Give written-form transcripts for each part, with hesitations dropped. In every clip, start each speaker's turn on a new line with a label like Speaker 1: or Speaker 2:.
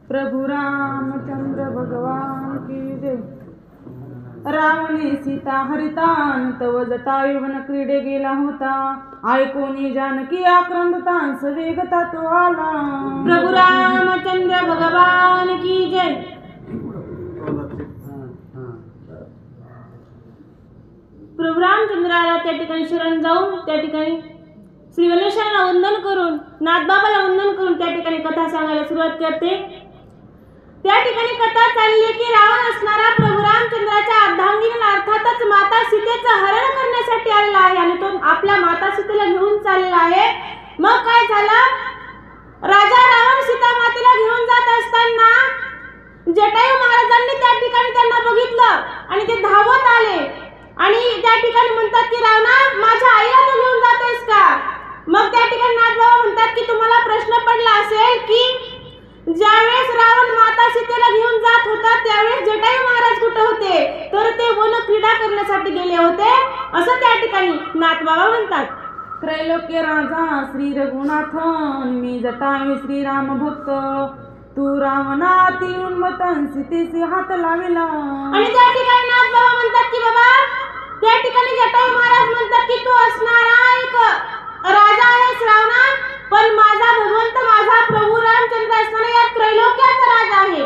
Speaker 1: प्रभु रामचंद्र भगवान की जय। रावणे सीता हरितान तव जटायुवन क्रीडे गेला होता, ऐकोनी जानकी आक्रंदतांस वेगता तो आला।
Speaker 2: प्रभु रामचंद्र भगवान की जय। प्रभु रामचंद्राला त्या ठिकाणी शरण जाऊन त्या ठिकाणी श्री गणेशाला वंदन करून नाथबाबाला वंदन करून त्या ठिकाणी कथा सांगायला सुरुवात करते। त्या ठिकाणी कथा चालली की रावण असणारा प्रभू रामचंद्राच्या अर्धांगिनीला अर्थातच माता सीतेचं हरण करण्यासाठी आलेला आहे आणि तो आपल्या माता सीतेला घेऊन चाललेला आहे। मग काय झालं, राजा रावण सीता मातेला घेऊन जात असताना जटायू महाराजांनी त्या ठिकाणी त्यांना बघितलं आणि ते धावत आले आणि त्या ठिकाणी म्हणतात की रावणा, माझ्या आईला तू घेऊन जातोयस का? मग त्या ठिकाणी नाथबाबा म्हणतात की तुम्हाला प्रश्न पडला असेल की ज्यावेळेस रावण माता सीतेला घेऊन जात होता त्यावेळेस जटायू महाराज कुठे होते? तर ते वन क्रीडा करण्यासाठी गेले होते असं त्या ठिकाणी नाथबाबा म्हणतात।
Speaker 1: त्रैलोक्य राजा श्री रघुनाथन, मी जटायू श्रीराम भक्त, तू रावणाती उन्मतन सीतेसी हात लाविला।
Speaker 2: आणि त्या ठिकाणी नाथबाबा म्हणतात की बाबा, त्या ठिकाणी जटायू महाराज म्हणतात की तू असणारा एक राजा आहेस रावणा, पण माझा भगवंत माझा प्रभू रामचंद्र असणारा या त्रैलोक्याचा राजा आहे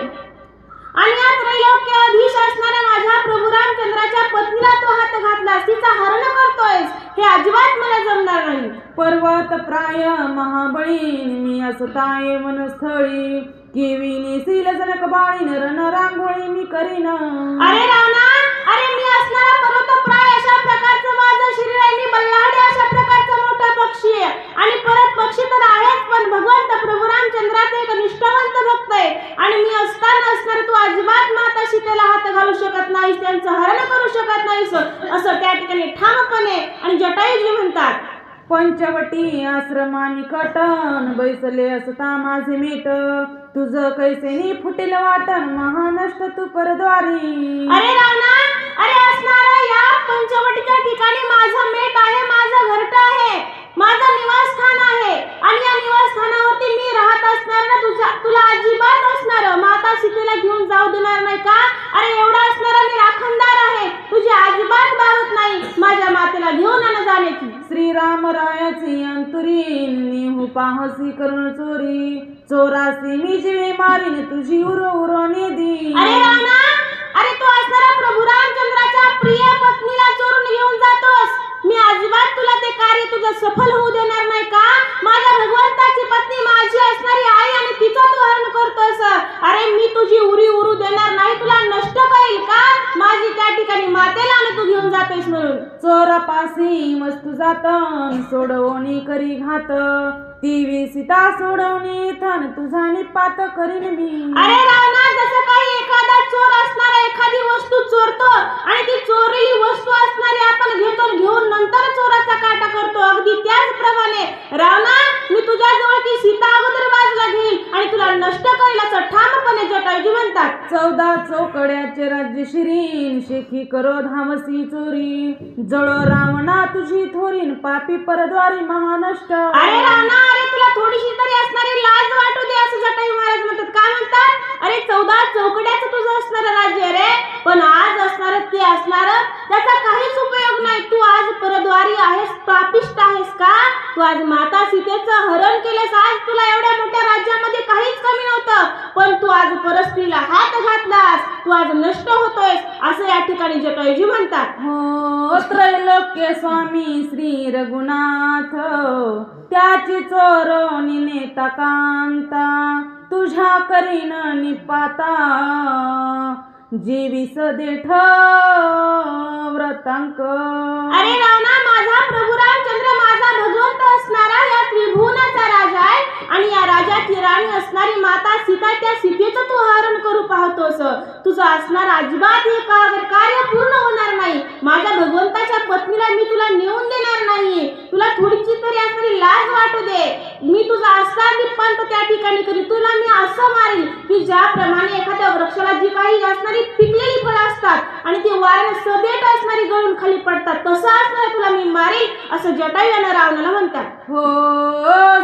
Speaker 2: आणि या त्रैलोक्याधीश असणाऱ्या माझ्या प्रभू रामचंद्राच्या पत्नीला तो हात घातला, तिचा हरण करतोयस, हे अजिबात मला जमणार नाही।
Speaker 1: पर्वत प्राय महाबळीन, मी असताय वनस्थळी, केविनी सील जनक बाळीन, रण रांगोळी मी करीन।
Speaker 2: अरे रावणा, अरे मी असणारा पर्वत प्राय अशा प्रकारचं माझं शरीर आहे, मी बल्लाढ्य अशा प्रकारचा मोठा पक्षी आहे आणि परत पक्षी तर आहेच पण भगवंत प्रभू रामचंद्राचे एक निष्ठावंत भक्त आहे आणि मी असताना असणार तू अजिबात माता सीतेला हात घालू शकत नाहीस, त्यांचं हरण करू शकत नाहीस असं त्या ठिकाणी ठामपणे आणि जटायूजी म्हणतात।
Speaker 1: पंचवटी आश्रमानी कटन, बैसले असता माझे मेट, तुझं कैसेनी फुटेल वाटण, महानष्ट तू परद्वारी।
Speaker 2: अरे रावणा, अरे असणारा या पंचवटीच्या ठिकाणी माझं मेट आहे, माझं घरट आहे, माझं निवासस्थान आहे आणि या निवासस्थानावरती मी राहत असणार ना, तुला अजिबात असणार माता सीतेला घेऊन जाऊ देणार नाही का? अरे एवढा असणारा मी राखणदार आहे, तुझी अजिबात बाबत नाही माझ्या मातेला घेऊन आण जाण्याची।
Speaker 1: श्रीरामरायाची अंतुरीन, निहू पाहसी करून चोरी, चोरासी मी जीवे मारीन, तुझी उरो निधी।
Speaker 2: अरे रावणा, अरे तू असणारा प्रभू रामचंद्राच्या प्रिय पत्नीला चोरून घेऊन जातोस, मी अजिबात तुला ते कार्य तुझं सफल होऊ देणार नाही का? माझ्या भगवंताची पत्नी माझी असणारी आई आणि तिचं तू हरण करतोस, अरे मी तुझी उरी उरू देणार नाही, तुला नष्ट करेल का? माझी त्या ठिकाणी मातेला आणि तू घेऊन जातोस म्हणून।
Speaker 1: चोरापासी वस्तू जातन, सोडवणी करी घात, ती सीता सोडवणी थन, तुझा निपात करीन मी।
Speaker 2: अरे रावणा, जसं काही एखादा चोर असणारा एखादी वस्तू चोरतो आणि ती चोरलेली वस्तू असणारी आपण घेतो, घेऊन नंतर चोराचा काटा करतो, अगदी त्याचप्रमाणे रावणा मी तुझ्या जवळ ती सीता अगोदर बाजूला घेईल आणि तुला नष्ट करेल असं ठामपणे जटायूजी म्हणतात।
Speaker 1: 14 चौकड्याचे राज्य शिरीन, शेखी करो धामसी चोरी, जळो रावणा तुझी थोरीन, पापी परद्वारी महानष्ट।
Speaker 2: अरे रावणा, अरे तुला थोडीशी तरी असणारी लाज वाटू दे असं जटायू महाराज म्हणतात। काय म्हणतात? अरे 14 चौकड्याचं तुझं असणारं राज्य रे, पण आज असणार ते असणार त्याचा काहीच उपयोग नाही, तू आज परद्वारी आहेस, पापिष्ट आहेस का? तू आज माता सीतेचं हरण केलेस, आज तुला एवढ्या मोठ्या राज्यामध्ये काहीच कमी नव्हतं, पण तू आज परस्त्रीला हात घातलास, तू आज नष्ट होतोयस असं या ठिकाणी जटायूजी म्हणतात।
Speaker 1: हो त्रैलोक्य स्वामी श्री रघुनाथ, त्याची चोरणी नेता कांता, तुझ्या करीन निपाता, जीविस देठ व्रतांक।
Speaker 2: अरे रावणा, माझा प्रभू रामचंद्र माझा भगवंत असणारा या त्रिभुवनाचा राजा आहे आणि या राजाची राणी असणारी माता सीता, त्या सीतेचं तू हरण करू पाहतोस, तुझं असणार अजिबात हे कार्य पूर्ण होणार नाही, माझ्या भगवंताच्या पत्नीला मी तुला नेऊन देणार नाही, तुला थोडीशी तरी असणारी लाज वाटू दे। मी तुझा असा निपांत त्या ठिकाणी करीन, तुला मी असं मारेन की ज्याप्रमाणे एखाद्या वृक्षाला जी काही असणारी पिकलेली फळं असतात आणि ती वाऱ्याने सदेट असणारी गळून खाली पडतात, तसं असणार तुला मी मारेन, असं जटायू यानं रावणाला म्हणतात.
Speaker 1: हो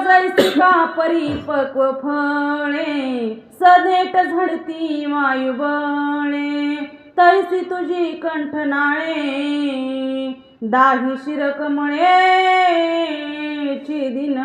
Speaker 1: जैसी का परिपक्व फळे सदेट झडती वायू बळे, तैसी तुझी कंठनाळे दाही शिरकमळे छेदिन.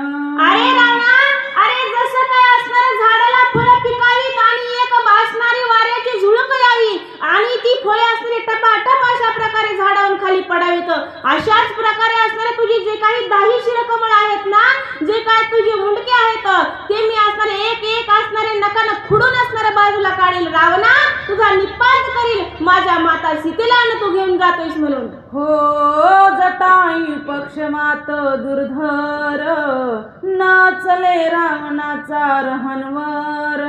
Speaker 2: अरे रावणा, अरे जसं काय असणाऱ्या झाडाला फळं पिकावीत आणि एक असणारी वाऱ्याची झुळूक यावी आणि ती फळे असणारी टपाटप अशा प्रकारे झाडावरून खाली पडावीत, अशाच प्रकारे असणारे तुझी जे काही दाही शिरकमळ आहेत ना, जे काय तुझे मुंडके आहेत ते मी असणारे एक एक असणारे नकानं खुडून असणाऱ्या बाजूला काढेल. रावणा, तुझा निपात करील माझ्या माता सीतेला आणि तू घेऊन जातोयस म्हणून.
Speaker 1: हो जटायू पक्षमात दुर्धर नाचले रावणाचा रहनवर,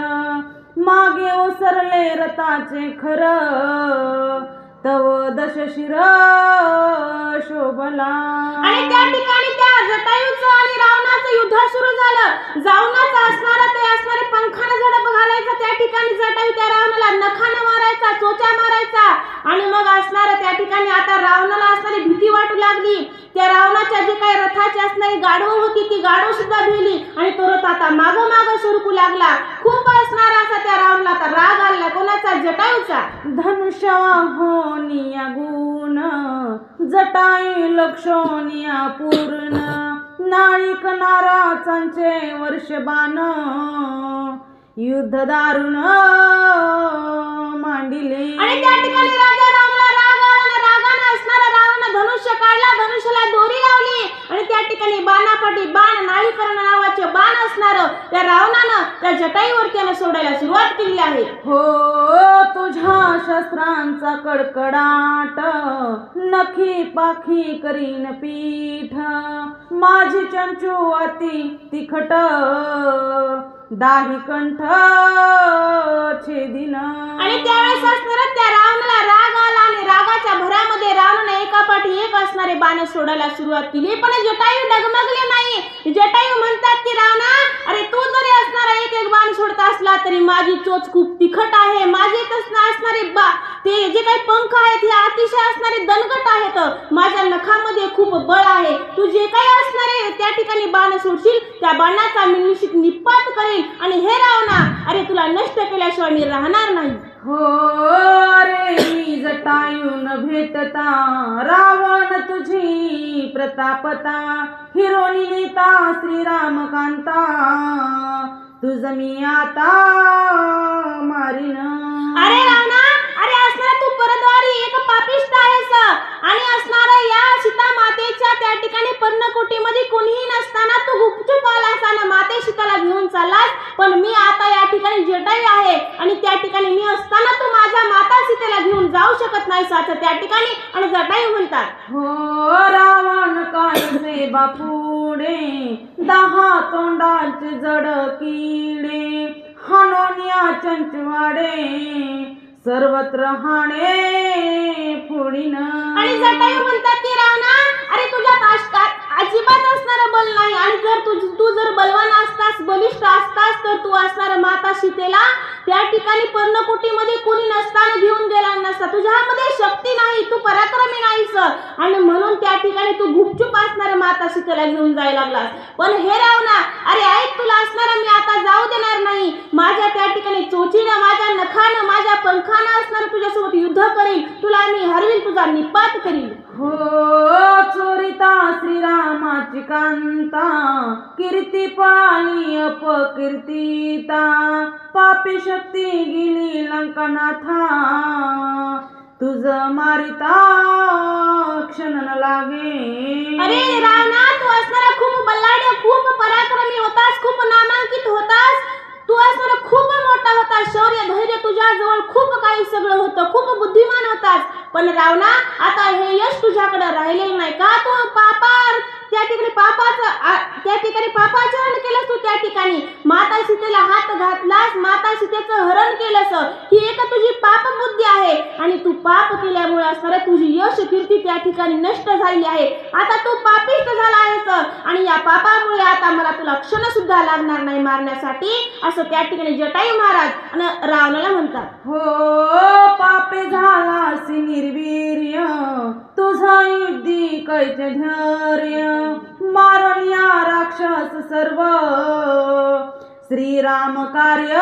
Speaker 1: मागे ओसरले रथाचे खर तव दशशिर शोभला.
Speaker 2: आणि त्या ठिकाणी त्या जटायूचं आणि रावणाचं युद्ध सुरू झालं. जाऊनच असणारा ते असणारे पंखानं झडप घालायचा, त्या ठिकाणी जटायू त्या रावणाला नखानं मारायचा, चोचा मारायचा आणि मग असणारा त्या ठिकाणी आता रावणाला असणारी भीती वाटू लागली. त्या रावणाच्या जे काही रथाची असणारी गाढवं होती ती गाढव सुद्धा भिली आणि तो रथ आता मागं मागं सरकू लागला. खूप असणारा असा त्या रावणाला आता राग आला. कोणाचा? जटायूचा.
Speaker 1: धनुष्यवाहोनिया गुण जटायू लक्षोनिया पूर्ण, नाळिक नाराचांचे वर्षबाण युद्ध दारुण मांडिले.
Speaker 2: आणि त्या ठिकाणी राजा रावणाला राग आला आणि रागाने असणारा रावण धनुष्य काढला, धनुष्याला दोरी लावली आणि त्या ठिकाणी बाणापाठी बाण नाळीकरण नावाचे बाण असणार त्या रावणानं त्या जटायूवर त्याला सोडायला सुरुवात केली आहे.
Speaker 1: हो तुझ्या शस्त्रांचा कडकडाट नखी पाखी करीन पीठ, माझी चंचू अति तिखट दाही कंठ छेदिन.
Speaker 2: आणि त्यावेळेस असणार त्या रावणाला राग आला आणि रागाच्या भरामध्ये रावणाने एकापाठी एक असणारे बाण सोडायला सुरुवात केली. पण जटायू डगमगले नाही. जटायू म्हणतात की रावणा, अरे तू जरी असणारा एक एक बाण सोडता असला तरी माझी चोच खूप तिखट आहे, माझे असणारे ते जे काही पंख आहेत हे अतिशय असणारे दणकट आहेत, माझ्या नखामध्ये खूप बळ आहे, तू जे काही असणारे त्या ठिकाणी बाण सोडशील त्या बाणाचा मी निश्चित निपात करेल आणि हे रावणा, अरे तुला नष्ट केल्याशिवाय मी राहणार नाही.
Speaker 1: हो रे मी जटायून भेटता रावण तुझी प्रतापता, हिरोनी नेता श्रीरामकांता तुझ मी आता मारीन.
Speaker 2: अरे रावणा, अरे असणारा तू परद्वारी एक पापिष्ट आहेस आणि असणारा या सीता मातेच्या त्या ठिकाणी पर्णकुटीमध्ये कोणीही नसताना तू गुपचूप आलास आणि माते सीताला घेऊन चाललास. पण मी आता या ठिकाणी जटायू आहे आणि त्या ठिकाणी मी असताना तू माझ्या माता सीतेला घेऊन जाऊ शकत नाहीस असं त्या ठिकाणी आणि जटायू म्हणतात.
Speaker 1: हो रावण कायचे बापुडे 10 तोंडाचे जड किडे, हानोनिया चंचवाडे सर्वत्र हाणे फोडीन.
Speaker 2: आणि जटायू म्हणतात की रावणा, अरे तुझ्यात अजिबात असणारं बल नाही आणि जर तू जर बलवान असतास, बलिष्ठ असतास तर तू असणाऱ्या माता सीतेला त्या ठिकाणी पर्णकुटीमध्ये कोणी नसताना घेऊन गेला नसता. तुझ्यामध्ये शक्ती नाही, तू पराक्रमी नाहीस आणि म्हणून त्या ठिकाणी तू गुपचूप असणाऱ्या माता सीतेला घेऊन जायला लागलास. पण हे रावणा, अरे ऐक, तुला असणारा मी आता जाऊ देणार नाही. माझ्या त्या ठिकाणी चोचीनं, माझ्या नखानं, माझ्या पंखानं असणार तुझ्यासोबत युद्ध करील, तुला मी हरवील, तुझा निपात करील.
Speaker 1: हो चोरिता श्रीरामाची कांता, कीर्ती पाळी अपकीर्तिता, पापी शक्ती गेली लंकानाथा, तुझ मारिता क्षण न लागे.
Speaker 2: अरे रावणा, तू असणारा खूप बल्लाढ्य, खूप पराक्रमी होतास, खूप नामांकित होतास, तू असणारा खूप मोठा होता, शौर्य धैर्य तुझ्याजवळ खूप काही सगळं होतं, खूप बुद्धिमान होतास. पण रावणा, आता हे यश तुझ्याकडे राहिलेलं नाही का? तू त्या ठिकाणी पापाचरण केलंस तू. त्या ठिकाणी माता सीतेला हात घातलास, माता सीतेचं हरण केलंस. ही एक तुझी पाप बुद्धी आहे आणि तू पाप केल्यामुळे असणारी तुझी यश कीर्ती त्या ठिकाणी नष्ट झालेली आहे. आता तू पापिष्ट झाला आहेस आणि या पापामुळे आता मला तुला क्षण सुद्धा लागणार नाही मारण्यासाठी, असं त्या ठिकाणी जटायू महाराज आणि रावणाला म्हणतात.
Speaker 1: हो पापे झालासी निर्वीर्य, तुझा युद्धी कैच धैर्य, मारण या राक्षस सर्व, श्रीराम कार्य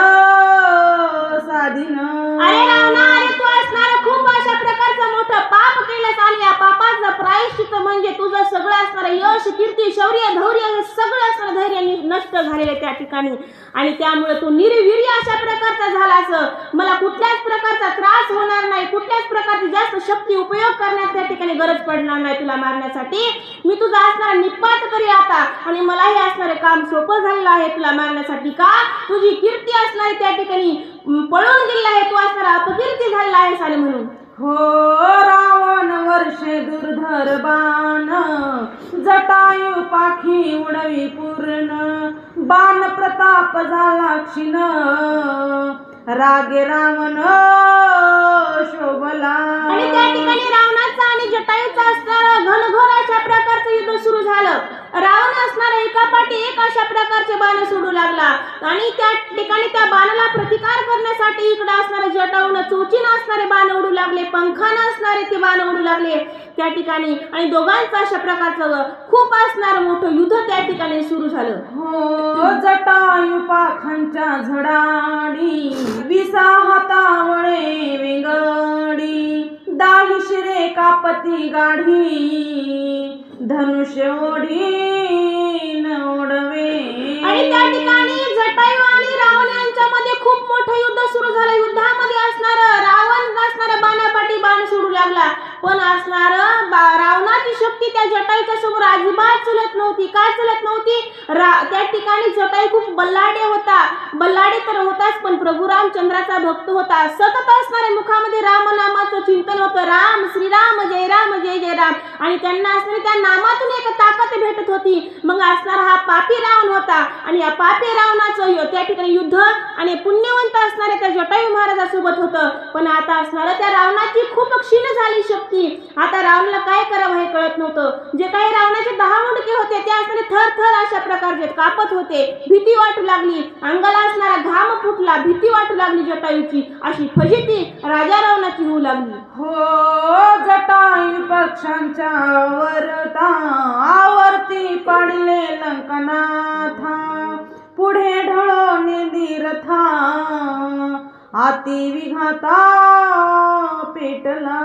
Speaker 1: साधिन.
Speaker 2: अरे रावणा, अरे तू असणार खूप अशा प्रकारचं मोठं पाप केलंस आणि या पापाचं प्रायश्चित्त म्हणजे तुझं सगळं असणारं यश कीर्ती शौर्य धैर्य हे सगळं असणारं धैर्य नष्ट झालेलं त्या ठिकाणी आणि त्यामुळे तू निर्वीर्य अशा प्रकारचा झालास. मला कुठल्याच प्रकारचा त्रास होणार नाही, कुठल्याच प्रकारची जास्त शक्ती उपयोग करण्यात त्या ठिकाणी गरज पडणार नाही तुला मारण्यासाठी. मी तुझा असणारा निपात करी आता आणि मला हे असणारे काम सोपं झालेलं आहे तुला मारण्यासाठी. का तुझी कीर्ती असणारी त्या ठिकाणी पळून गेली आहे, तू असणारा अपकीर्ती झालेला आहेस आणि म्हणून.
Speaker 1: हो रावण वर्षे दुर्धर बाण, जटायू पाखी उडवी पूर्ण, बाण प्रताप झाला क्षीण, रागे रावण शोभला.
Speaker 2: आणि त्या ठिकाणी रावणाचा आणि जटायूचा असणारं घनघोर अशा प्रकारचं युद्ध सुरू झालं. रावण असणारा एकापाठी एक अशा प्रकारचे बाण सोडू लागला आणि त्या ठिकाणी त्या बाणाला प्रतिकार करण्यासाठी इकडे असणारे जटायूनं चोचीनं असणारे बाण उडू लागले, पंखानं असणारे ते बाण उडू लागले त्या ठिकाणी आणि दोघांचं अशा प्रकारचं खूप असणारं मोठं युद्ध त्या ठिकाणी सुरू झालं.
Speaker 1: हो जटायू पाखांच्या झडाडी, विसा हातावळे वेंगडी, दाही शिरे कापती गाढी, धनुष्य ओढीन ओढवे.
Speaker 2: आणि त्या ठिकाणी जटायू आणि रावण यांच्यामध्ये खूप मोठं युद्ध सुरू झालं. युद्धामध्ये असणारं रावण असणाऱ्या बाणापाठी बाण सोडू लागला, पण असणारं रावणाची शक्ती त्या जटायूच्या समोर अजिबात चलत नव्हती. काय चलत नव्हती? त्या ठिकाणी जटायू खूप बल्लाडे होता, बल्लाडे तर होताच पण प्रभू रामचंद्राचा भक्त होता. सतत असणाऱ्या मुखामध्ये रामनामाचं चिंतन होतं, राम श्रीराम जय राम जय जय राम, आणि त्यांना असणारी त्या नामातून एक ताकद भेटत होती. मग असणारा हा पापी रावण होता आणि या पापी रावणाचं त्या ठिकाणी युद्ध आणि पुण्यवंत असणाऱ्या त्या जटायू महाराजासोबत होतं. पण आता असणारं त्या रावणाची खूप क्षीण झाली शक्ती. आता रावणाला काय करावं हे कळत नव्हतं. जे काही रावणाचे 10 मुंडके होते ते असणारे थर थर अशा प्रकारचे कापत होते. भीती वाटू लागली, अंगाला असणारा घाम फुटला, भीती वाटू लागली जटायूची. अशी फजिती राजा रावणाची होऊ लागली.
Speaker 1: हो जटायू पक्षांच्या वरता, आवर्ती पडले लंकनाथा, पुढे ढळो निधीरथा, आती विघाता पेटला.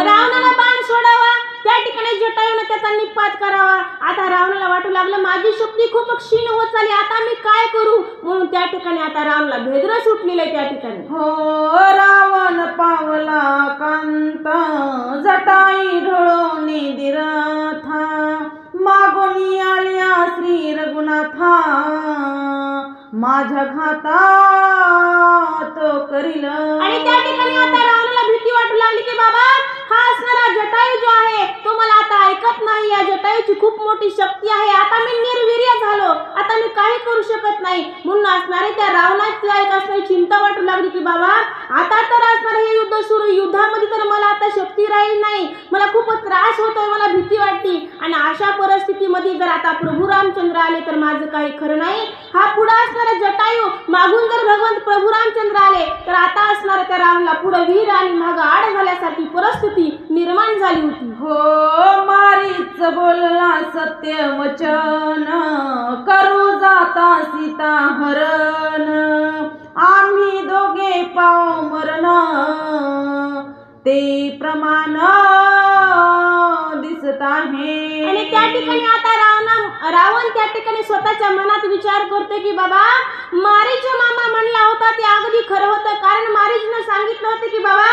Speaker 2: रावणाला बाण सोडावा, त्या ठिकाणी जटायूने त्याचा निपात करावा. आता रावणाला वाटू लागलं माझी शक्ती खूप क्षीण होत चालली, आता मी काय करू, म्हणून त्या ठिकाणी आता रावणाला भेद्र सुटलेलं आहे त्या ठिकाणी.
Speaker 1: हो रावण पावला कांत, जटाई ढळो निधीरथा, मागोनी आल्या श्री रघुनाथा, माझ्या घाता तो करील.
Speaker 2: आणि त्या ठिकाणी आता रावणाला भीती वाटू लागली की बाबा हा असणारा जटायू जो आहे तो मला आता ऐकत नाही, या जटायूची खूप मोठी शक्ती आहे, आता मी निर्वीर्य झालो, आता मी काही करू शकत नाही. म्हणून असणारे त्या रावणाची एक असणारी चिंता वाटू लागली की बाबा आता तर असणार हे युद्ध सुरू, युद्धामध्ये तर मला आता शक्ती राहील नाही, मला खूप त्रास होतोय, मला भीती वाटते. आणि अशा परिस्थितीमध्ये जर आता प्रभू रामचंद्र आले तर माझं काही खरं नाही. हा पुढे असणारा जटायू मागून जर भगवंत प्रभू रामचंद्र आले तर आता असणारा त्या रावणाला पुढे वीर आणि माग आड झाल्यासारखी परिस्थिती निर्माण झाली होती.
Speaker 1: हो मारीच बोलला सत्य वचन, करू जाता सीता हरण, आम्ही दोघे पाव मरण, ते प्रमाण दिसत आहे.
Speaker 2: आणि त्या ठिकाणी आता रावण त्या ठिकाणी स्वतःच्या मनात विचार करते की बाबा मारीच मामा म्हणला होता ते अगदी खरं होतं. कारण मारीचनं सांगितलं होतं की बाबा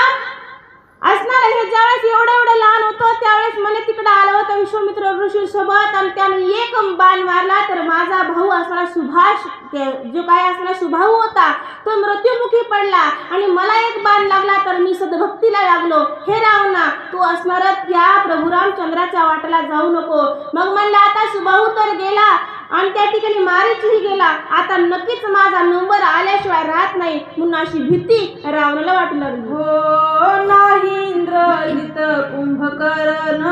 Speaker 2: असणार हे ज्यावेळेस एवढं लहान होतं त्यावेळेस मला तिकडे आलं होतं विश्वामित्र ऋषी सोबत आणि त्याने एक बाण मारला तर माझा भाऊ असणारा सुभाष जो काय असणारा सुभाऊ होता तो मृत्युमुखी पडला आणि मला एक बाण लागला तर मी सद्भक्तीला लागलो. हे रावणा तू असणार त्या प्रभू रामचंद्राच्या वाटेला जाऊ नको. मग म्हणलं आता सुभाऊ तर गेला आणि त्या ठिकाणी मारीचही गेला, आता नक्कीच माझा नंबर आल्याशिवाय राहत नाही म्हणून अशी भीती रावणाला वाटू लागली.
Speaker 1: हो नाही इंद्रजित कुंभकर्ण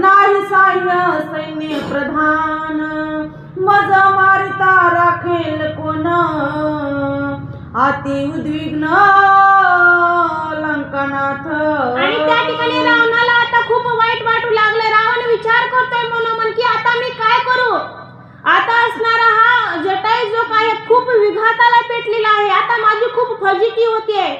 Speaker 1: नाही साह्य सैन्य प्रधान मज मारिता राखेल कोण अति उद्विग्न लंकानाथ.
Speaker 2: आणि त्या ठिकाणी रावणाला आता खूप वाईट वाटू लागलं. रावण विचार करतोय मनोमन की आता मी काय करू. आता असणारा हा जटायू जो काय खूप विघाताला पेटलेला आहे. आता माझी खूप फजिती होतीये.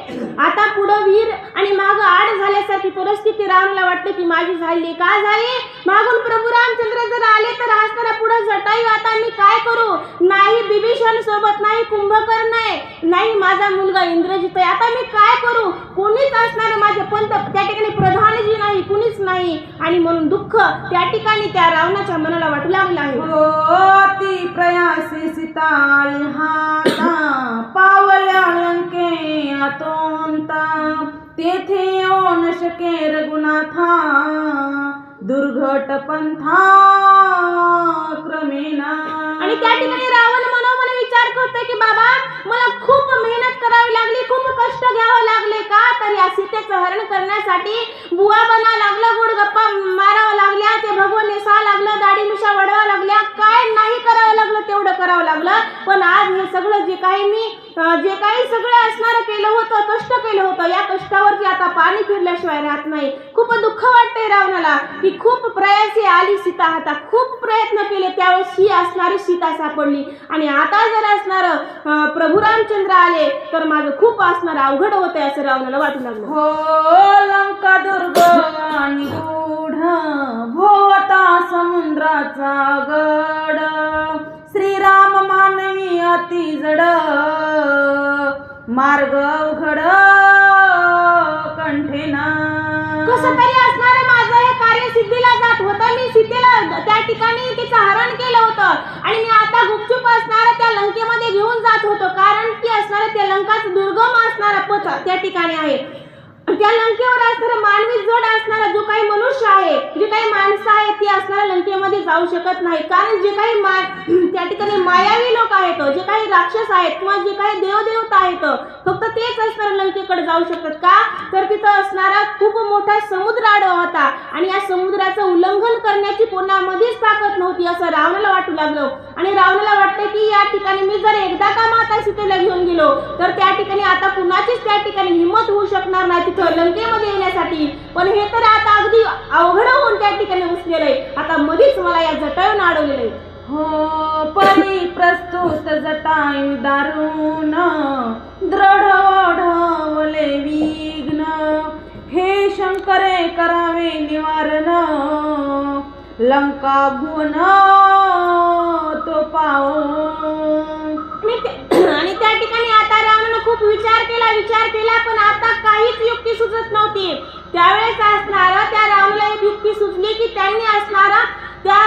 Speaker 2: आता पुढं वीर आणि माग आड झाल्यासारखी परिस्थिती रावणाला वाटते की माझी झाली. का झाली. मागून प्रभू रामचंद्र जर आले तर असणारा पुढं जटायू. आता मी काय करू. नाही विभीषण सोबत नाही कुंभकर्ण आहे नाही माझा मुलगा इंद्रजित आहे. आता मी काय करू. कोणीच असणार माझे पंत त्या ठिकाणी प्रधानजी नाही कुणीच नाही आणि म्हणून दुःख त्या ठिकाणी त्या रावणाच्या मनाला वाटू लागलं आहे.
Speaker 1: अति प्रयासी सीता लिहाता पावल्या लंके आतोंता तेथे येऊन शके रघुनाथा दुर्घट पंथा क्रमेना.
Speaker 2: आणि त्या ठिकाणी रावण मनोमन विचार करतोय की बाबा मला खूप मेहनत करावी लागली खूप कष्ट घ्यावं लागले. का तर या सीतेचं हरण करण्यासाठी बुवा बना लागलं गोड गप्पा मारावं लागल्या ते भगवान नेसा लागलं दाढी मिशा वडवा लागल्या काय नाही करावं लागलं तेवढं करावं लागलं. पण आज हे सगळं जे काही सगळं असणारं केलं होतं कष्ट केलं होतं या कष्टावरती आता पाणी फिरल्याशिवाय राहत नाही. खूप दुःख वाटतंय रावणाला की खूप प्रयासी आली सीता. आता खूप प्रयत्न केले त्यावेळेस ही असणारी सीता सापडली आणि आता जर असणार प्रभू रामचंद्र आले तर माझं खूप असणार अवघड होतंय असं रावणाला वाटू लागलं.
Speaker 1: हो लंका दुर्ग आणि गूढ भोवता समुद्राचा गड श्रीराम मानवी अति जड मार्ग अवघड कंठेना.
Speaker 2: कसं तरी असणार माझं हे कार्य सिद्धीला जात होतं. मी सीतेला त्या ठिकाणी तिचं हरण केलं होतं आणि मी आता गुपचूप असणारा त्या लंकेमध्ये घेऊन जात होतो कारण की असणारा त्या लंकाचं दुर्गम असणारा पथ त्या ठिकाणी आहे. त्या लंकेवर असणारा मानवी जड असणारा जो काही मनुष्य आहे जे काही माणसं आहेत ती असणाऱ्या लंकेमध्ये जाऊ शकत नाही कारण जे काही त्या ठिकाणी मायावी लोक आहेत जे काही राक्षस आहेत किंवा जे काही देवदेवता आहेत फक्त तेच असणाऱ्या लंकेकडे जाऊ शकतात. का तर तिथं असणारा खूप मोठा समुद्र आडवा होता आणि या समुद्राचं उल्लंघन करण्याची कोणामध्येच ताकद नव्हती असं रावणाला वाटू लागलं. आणि रावणाला वाटतं की या ठिकाणी मी जर एकदा का माता सीतेला घेऊन गेलो तर त्या ठिकाणी आता कुणाचीच त्या ठिकाणी हिंमत होऊ शकणार नाही तिथं लंकेमध्ये येण्यासाठी. पण हे तर आता अगदी अवघड होऊन त्या ठिकाणी बसलेलं आहे. आता मध्येच मला या जटायून अडवलेलं आहे.
Speaker 1: हो परी प्रस्तुत जटायू दारुण दृढ ओढवले विघ्न हे शंकरे करावे निवारण लंका भुवन तो पाओ.
Speaker 2: आणि त्या ठिकाणी आता रावणानं खूप विचार केला पण आता काहीच युक्ती सुचत नव्हती. त्यावेळेस असणारा त्या रावणाला एक युक्ती सुचली की त्यांनी असणारा त्या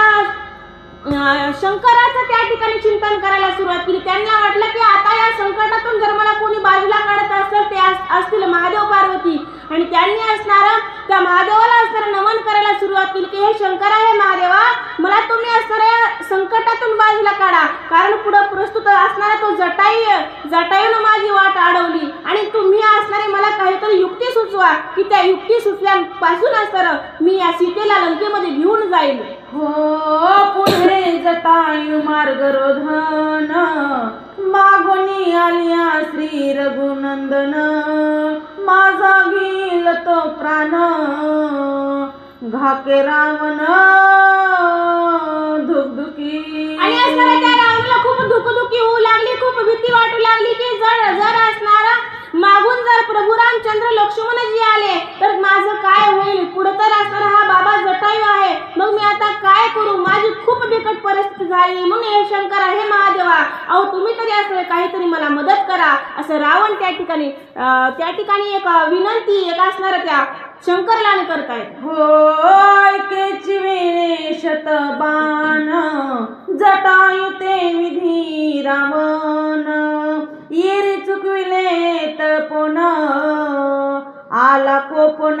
Speaker 2: शंकराचं त्या ठिकाणी चिंतन करायला सुरुवात केली. त्यांना वाटलं की आता या संकटातून जर मला कोणी बाजूला काढत असेल ते असतील महादेव पार्वती आणि त्यांनी असणारा त्या महादेवाला असणारा नमन करायला सुरुवात केली की हे शंकरा हे महादेवा मला तुम्ही असणाऱ्या संकटातून बाजूला काढा कारण पुढं प्रस्तुत असणारा तो जटायूनं माझी वाट अडवली आणि तुम्ही असणारे मला काहीतरी युक्ती सुचवा की त्या युक्ती सुचल्यापासून असणारं मी या सीतेला लंकेमध्ये घेऊन जाईल.
Speaker 1: हो पुढे जटायू मार्ग रोधन मागोनी आलिया श्री रघुनंदन माझा घेईल तो प्राण घाके रावण धुकधुकी.
Speaker 2: आणि असणारा त्या रावणाला खूप धुकधुकी होऊ लागली खूप भीती वाटू लागली की जर असणारा मागून जर प्रभू रामचंद्र लक्ष्मणजी आले तर माझं काय होईल. पुढे तर असणारा हा बाबा जटायू आहे, मग मी आता काय करू, माझी खूप बिकट परिस्थिती झाली, म्हणून हे शंकरा, हे महादेवा, अहो तुम्ही तरी असं काहीतरी मला मदत करा, असं रावण त्या ठिकाणी एक विनंती एक असणाऱ्या त्या शंकरला करतायत.
Speaker 1: होय केची वेळे शतबाण जटायू ते विधी रावण येरी चुकविले तळपोन आला कोपन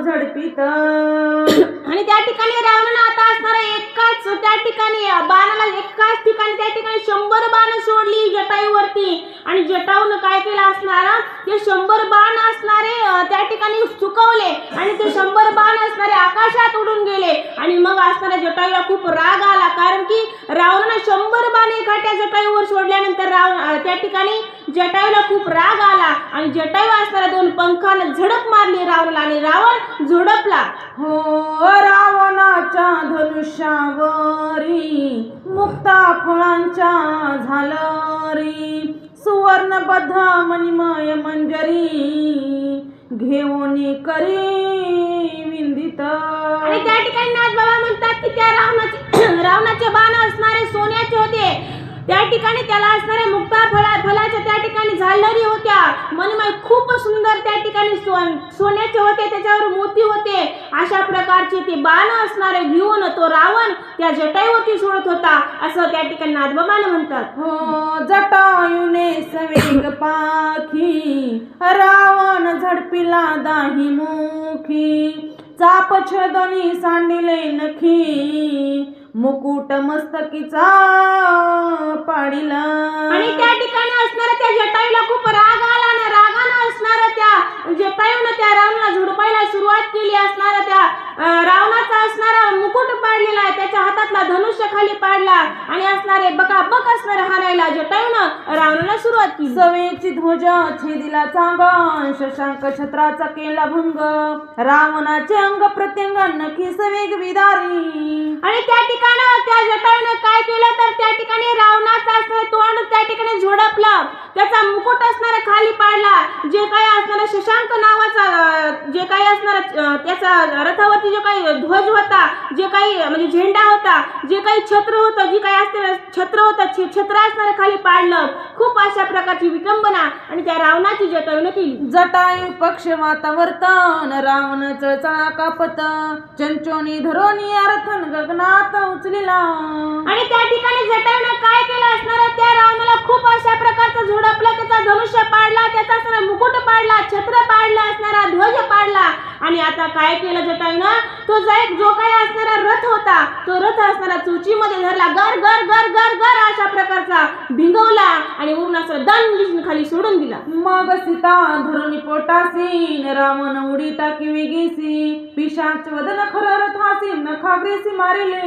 Speaker 1: झडपीत.
Speaker 2: आणि त्या ठिकाणी रावणानं आता असणारा एकाच त्या ठिकाणी बाणाला एकाच ठिकाणी त्या ठिकाणी 100 बाण सोडली जटायूवरती. आणि जटायूनं काय केलं असणार, ते 100 बाण असणारे त्या ठिकाणी चुकवले आणि ते 100 बाण असणारे आकाशात उडून गेले. आणि मग असणाऱ्या जटायूला खूप राग आला, कारण की रावणानं 100 बाण एखाद्या जटायूवर सोडल्यानंतर त्या ठिकाणी जटायूला खूप राग आला आणि जटायू असणाऱ्या 2 पंखानं झडप मारली रावणाला आणि रावण झोडपला.
Speaker 1: हो रावणाच्या धनुष्यावरी मुक्ता फळांच्या झालरी सुवर्णबद्ध मणिमय मंजरी घेऊन करी विंदित.
Speaker 2: आणि त्या ठिकाणी नाथबाबा म्हणतात की त्या रावणाचे बाण असणारे सोन्याचे होते. त्या ठिकाणी त्याला असणारे मुक्ता फळाच्या त्या ठिकाणी झालरी होत्या, मणिमय खूप सुंदर त्या ठिकाणी सोन्याचे होते, त्याच्यावर मोती होते. अशा प्रकारचे ते बाण असणारे घेऊन तो रावण त्या जटायूवरती सोडत होता, असं त्या ठिकाणी नाथबाबांना म्हणतात.
Speaker 1: हो जटायूने सवेग पाखी रावण झडपिला दाही मुखी चाप छेदनी सांडिले नखी मुकुट मस्तकीचा पाडिला.
Speaker 2: आणि त्या ठिकाणी असणाऱ्या त्या जटायूला खूप राग आला आणि रागानं असणाऱ्या त्या जटायूनं त्या रावणाला झोडपायला सुरुवात केली. असणाऱ्या त्या रावणाचा असणारा मुकुट पाडलेला आहे, त्याच्या हातातला धनुष्य खाली पाडला आणि असणारे बकाबक असणारे हाणायला जटायूनं रावणाला सुरुवात केली.
Speaker 1: सवेची ध्वज छेदिला चांगण शशांक छत्राचा केला भंग रावणाचे अंग प्रत्यंग नखी सवेग विदारी.
Speaker 2: आणि त्या ठिकाणी त्या जटायूनं काय केलं तर त्या ठिकाणी रावणाचा असणारा तोंड त्या ठिकाणी झोडपलं, त्याचा मुकुट असणारा खाली पाडला. जे काही असणारा शशांक नावाचा जे काही असणारा त्याचा रथावरती जो काही ध्वज होता, जे काही म्हणजे झेंडा होता, जे काही छत्र होतं, जे काही असणारं छत्र होतं, छत्र असणारं खाली पाडलं. खूप अशा प्रकारची विटंबना आणि त्या रावणाची जटायूनं केली.
Speaker 1: जटायू पक्ष वातावर्तन रावण चळचळा कापत चंचोनी धरोनी अर्थन गगनात उचलिला.
Speaker 2: आणि त्या ठिकाणी जटायूनं काय केलं असणार, त्या रावणाला खूप अशा प्रकारचं झोडपलं, त्याचा धनुष्य पाडला, त्याचा असणारा मुकुट पाडला, छत्र पाडला, असणारा ध्वज पाडला. आणि आता काय केलं जटायूनं, तो जो काही असणारा रथ होता, तो रथ असणारा चोचीमध्ये धरला, गर गर गर गर गर अशा प्रकारचा भिंगवला आणि वरून असं दंड खाली सोडून दिला.
Speaker 1: मग सीता धरुणी पोटासी रावण उडी टाकी वेगेसी पिशाच वदन खर रथासी नखाग्रेसी मारिले.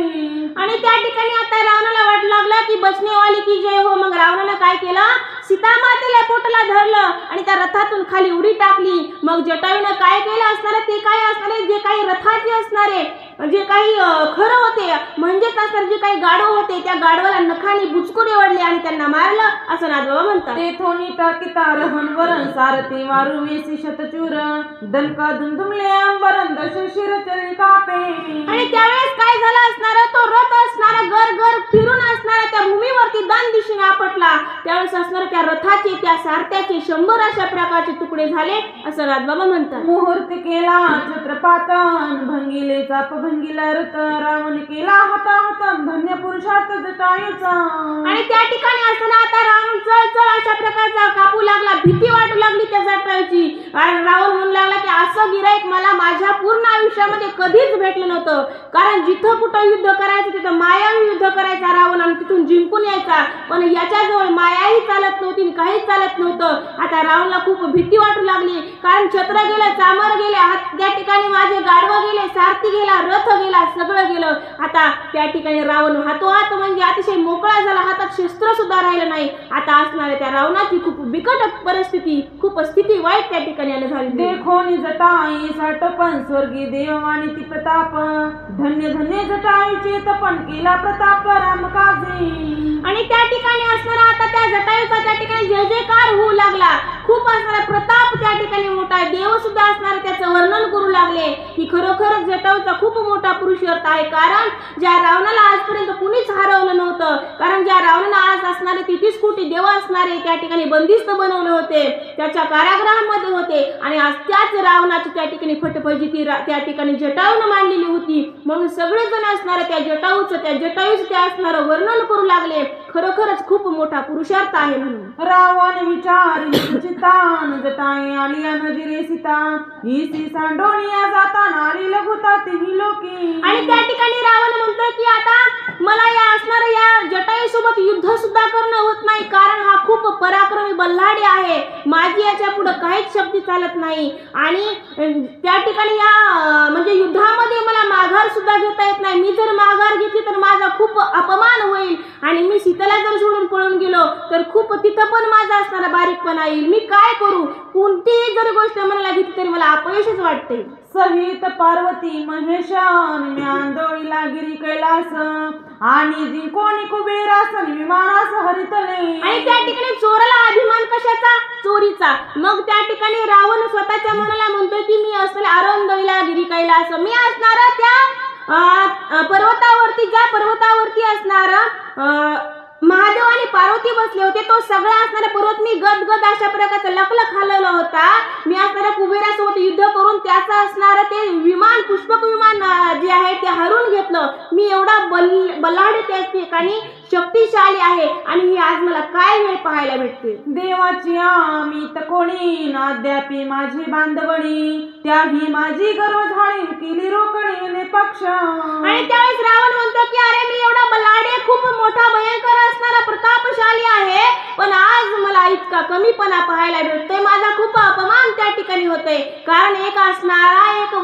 Speaker 2: आणि त्या ठिकाणी आता रावणाला वाट लागला की बचनेवाली की जय हो. मग रावणानं काय केलं, सीता मातेला पोटाला धरलं आणि त्या रथातून खाली उडी टाकली. मग जटायूनं काय केलं असणार, ते काय असणारे जे काही रथाचे असणारे जे काही खरं होते म्हणजेच असणारे जे काही गाढव होते, त्या गाढवाला नखाने बुचकुरे ओढले आणि त्यांना मारलं, असं नाथबाबा म्हणतात.
Speaker 1: ते थोनी टाकीता रहन वरण सारथी वारू वेसी शतचूर दणका दुमदुमले अंबरन दश शिर चरी कापे.
Speaker 2: आणि त्यावेळेस काय झालं असणार, तो रथ असणारा गर गर फिरून असणारा त्या भूमीवरती दान दिशेने आपटला. त्यावेळेस असणार त्या रथाचे त्या सारथ्याचे 100 अशा प्रकारचे तुकडे झाले, असं नाथबाबा म्हणतात.
Speaker 1: मुहूर्त केला छत्रपातन भंगिले चाप भंगिला रथ रावण केला हताहतन धन्य पुरुषार्थ जटायूचा.
Speaker 2: आणि त्या ठिकाणी असताना आता रावण चळ अशा प्रकारचा कापू लागला, भीती वाटू लागली त्या जटायूची. कारण रावण म्हणू लागला की असं गिराईक मला माझ्या पूर्ण आयुष्यामध्ये कधीच भेटलं नव्हतं. कारण जिथं कुठं युद्ध करायचं तिथं मायावी युद्ध करायचा रावण आणि तिथून जिंकून यायचा, पण याच्याजवळ मायाही चालत नव्हती, काहीच चालत नव्हतं. आता रावणला खूप भीती वाटू लागली, कारण छत्र गेलं, चामर गेले, त्या ठिकाणी माझे गाढवं गेले, सारथी गेला, रथ गेला, सगळं गेलं. आता त्या ठिकाणी रावण हातोहात म्हणजे अतिशय मोकळा झाला, हातात शस्त्र सुद्धा राहिलं नाही. आता असणाऱ्या त्या रावणाची खूप बिकट परिस्थिती, खूप स्थिती वाईट त्या ठिकाणी झाली.
Speaker 1: देखोनी जटाई साठपन स्वर्गी देव आणि ती प्रताप धन्य धन्य जटायूचे तपन केला प्रताप रामकाजी.
Speaker 2: आणि त्या ठिकाणी असणारा आता त्या जटायूचा त्या ठिकाणी जय जयकार होऊ लागला. लागला. खूप असणारा प्रताप त्या ठिकाणी मोठा आहे. देव सुद्धा असणारे त्याचं वर्णन करू लागले की खरोखरच जटायूचा खूप मोठा पुरुषार्थ आहे. कारण ज्या रावणाला आजपर्यंत कुणीच हरवलं नव्हतं, कारण ज्या रावणाला आज असणारे 33 कोटी देव असणारे त्या ठिकाणी बंदिस्त बनवले होते, त्याच्या कारागृहामध्ये होते, आणि आज त्याच रावणाची त्या ठिकाणी फटफजिती त्या ठिकाणी जटायूने मांडलेली होती. म्हणून सगळेजण असणारे त्या जटायूचं त्या असणारं वर्णन करू लागले. खरोखरच खूप मोठा पुरुषार्थ आहे म्हणून.
Speaker 1: रावण विचारी चितान जटाई आली नजरे सीता ही सांडोनिया जाताना आली लघुता ही लोकी.
Speaker 2: आणि त्या ठिकाणी रावण म्हणतोय की आता मला या असणाऱ्या या जटायू सोबत युद्ध सुद्धा करणं होत नाही, कारण हा खूप पराक्रमी बल्लाडी आहे. माझी याच्या पुढे काहीच शक्ती चालत नाही. आणि त्या ठिकाणी या म्हणजे युद्धामध्ये मला माघार सुद्धा घेता येत नाही. मी जर माघार घेतली तर माझा खूप अपमान होईल, आणि मी सीतेला जर सोडून पळून गेलो तर खूप तिथं पण माझा असणारा बारीकपणा येईल. मी काय करू? कोणतीही जर गोष्ट मनाला घेतली तरी मला अपयशच वाटते.
Speaker 1: सहित पार्वती महेशान म्यांदोळीला गिरी कैलास आणि जिंकोनी कुबेरासन विमानास हरितले.
Speaker 2: आणि त्या ठिकाणी चोराला अभिमान कशाचा? चोरीचा. मग त्या ठिकाणी रावण स्वतःच्या मनाला म्हणतोय की मी असले आरोंदळीला गिरी कैलास, मी असणार त्या पर्वतावरती, ज्या पर्वतावरती असणार महादेव आणि पार्वती बसले होते, तो सगळा असणारा पर्वत मी गदगद अशा प्रकारचा लखलख हलवला होता. मी असणाऱ्या कुबेरासोबत युद्ध करून त्याचं असणारं ते विमान, पुष्पक विमान जे आहे ते हरून घेतलं. मी एवढा बलाढ्य त्या ठिकाणी शक्तिशाली आहे, आणि ही आज मला काय वेळ पाहायला भेटते.
Speaker 1: देवाची आम्ही तकोणी अद्यापी माझी बांधवणी त्याही माझी गर्व झाली केली रोकडी पक्ष.
Speaker 2: आणि त्यावेळेस रावण म्हणतो की अरे मी एवढा बलाढ्य, खूप मोठा भयंकर असणारा प्रतापशाली आहे, पण आज मला इतका कमीपणा पाहायला भेटतोय. माझा खूप अपमान त्या ठिकाणी होतोय. कारण एक असणारा एक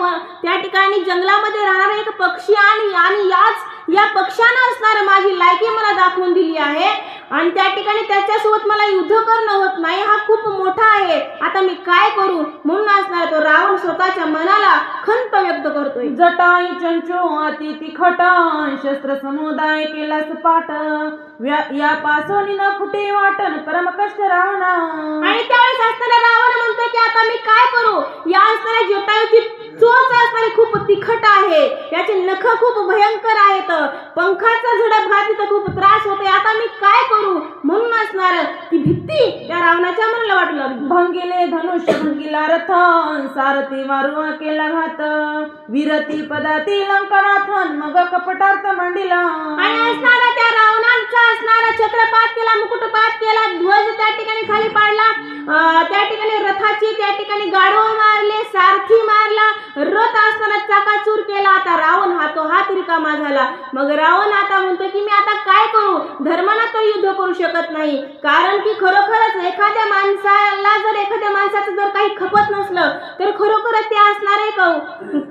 Speaker 2: त्या ठिकाणी जंगलामध्ये राहणारा एक पक्षी आणि या पक्षानं असणारं माझी लायकी मला दाखवून दिली आहे, आणि त्या ठिकाणी त्याच्यासोबत मला युद्ध करणं होत नाही. हा खूप मोठा आहे, आता मी काय करू? म्हणून असणार तो रावण स्वतःच्या मनाला खंत व्यक्त करतोय.
Speaker 1: जटाई चंचो अति तिखट शस्त्र समुदाय केला सपाट या पासोनी न फुटे वाटण परम कष्ट रावणा.
Speaker 2: आणि त्यावेळेस असताना रावण म्हणतो की आता मी काय करू? या असणाऱ्या जटायूची चोच असणारी खूप तिखट आहे, याचे नख खूप भयंकर आहेत, पंखाचा झडप घातली तर खूप त्रास होतोय. आता मी काय करू? म्हणून असणार ती भीती त्या रावणाच्या मनाला वाटू लागली.
Speaker 1: भंगिले धनुष्य भंगिला रथ सारथी वारू केला घात विरती पदाती लंकनाथन मग कपटार्थ मांडिला.
Speaker 2: आणि असणारा त्या रावणाचा असणारा छत्रपात केला, मुकुटपात केला, ध्वज त्या ठिकाणी खाली पाडला, त्या ठिकाणी रथाची त्या ठिकाणी गाढव मारले, सारथी मारला, रथ असताना चाकाचूर केला. आता रावण हात रिकामा झाला. मग रावण आता म्हणतो की मी आता काय करू? धर्माला तो युद्ध करू शकत नाही, कारण की खरोखरच एखाद्या माणसाला जर एखाद्या माणसाचं जर काही खपत नसलं तर खरोखरच ते असणारे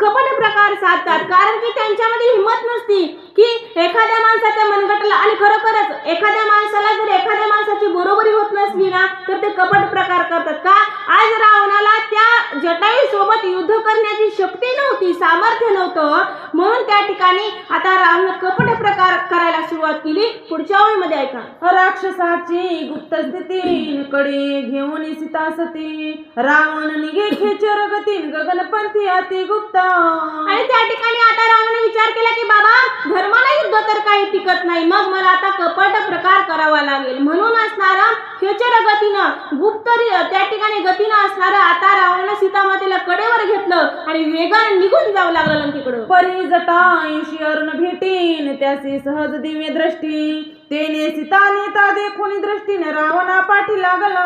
Speaker 2: कपट प्रकार साधतात, कारण की त्यांच्यामध्ये हिंमत नसती की एखाद्या माणसाच्या मनगटाला, आणि खरोखरच एखाद्या माणसाला जर एखाद्या माणसाची बरोबरी होत नसली ना तर ते कपट प्रकार करतात. का? आज रावणाला त्या जटायू सोबत युद्ध करण्याची शक्ती नव्हती, सामर्थ्य नव्हतं, म्हणून त्या ठिकाणी आता रावण कपट प्रकार करायला सुरुवात केली. पुढच्या ओळीमध्ये ऐका.
Speaker 1: राक्षसाची गुप्त स्थिती कडे घेऊन सीता सती रावण निघे खेचर गतीन गगनपंथी अति गुप्त.
Speaker 2: आणि त्या ठिकाणी आता रावणाने विचार केला की बाबा धर्माला युद्ध तर काही टिकत नाही, मग मला आता कपट प्रकार करावा लागेल. म्हणून असणारा खेचर गतीनं गुप्त त्या ठिकाणी गतीनं असणारा आता रावणाने सीतामातेला कडेवर घेतलं आणि वेगाने निघून जाऊ लागला लंकेकडं.
Speaker 1: परी जटाईशी अरुण भेटीन त्यासी सहज दिव्य दृष्टी तेने सीता नेता देखून दृष्टीने रावणा पाठी लागला.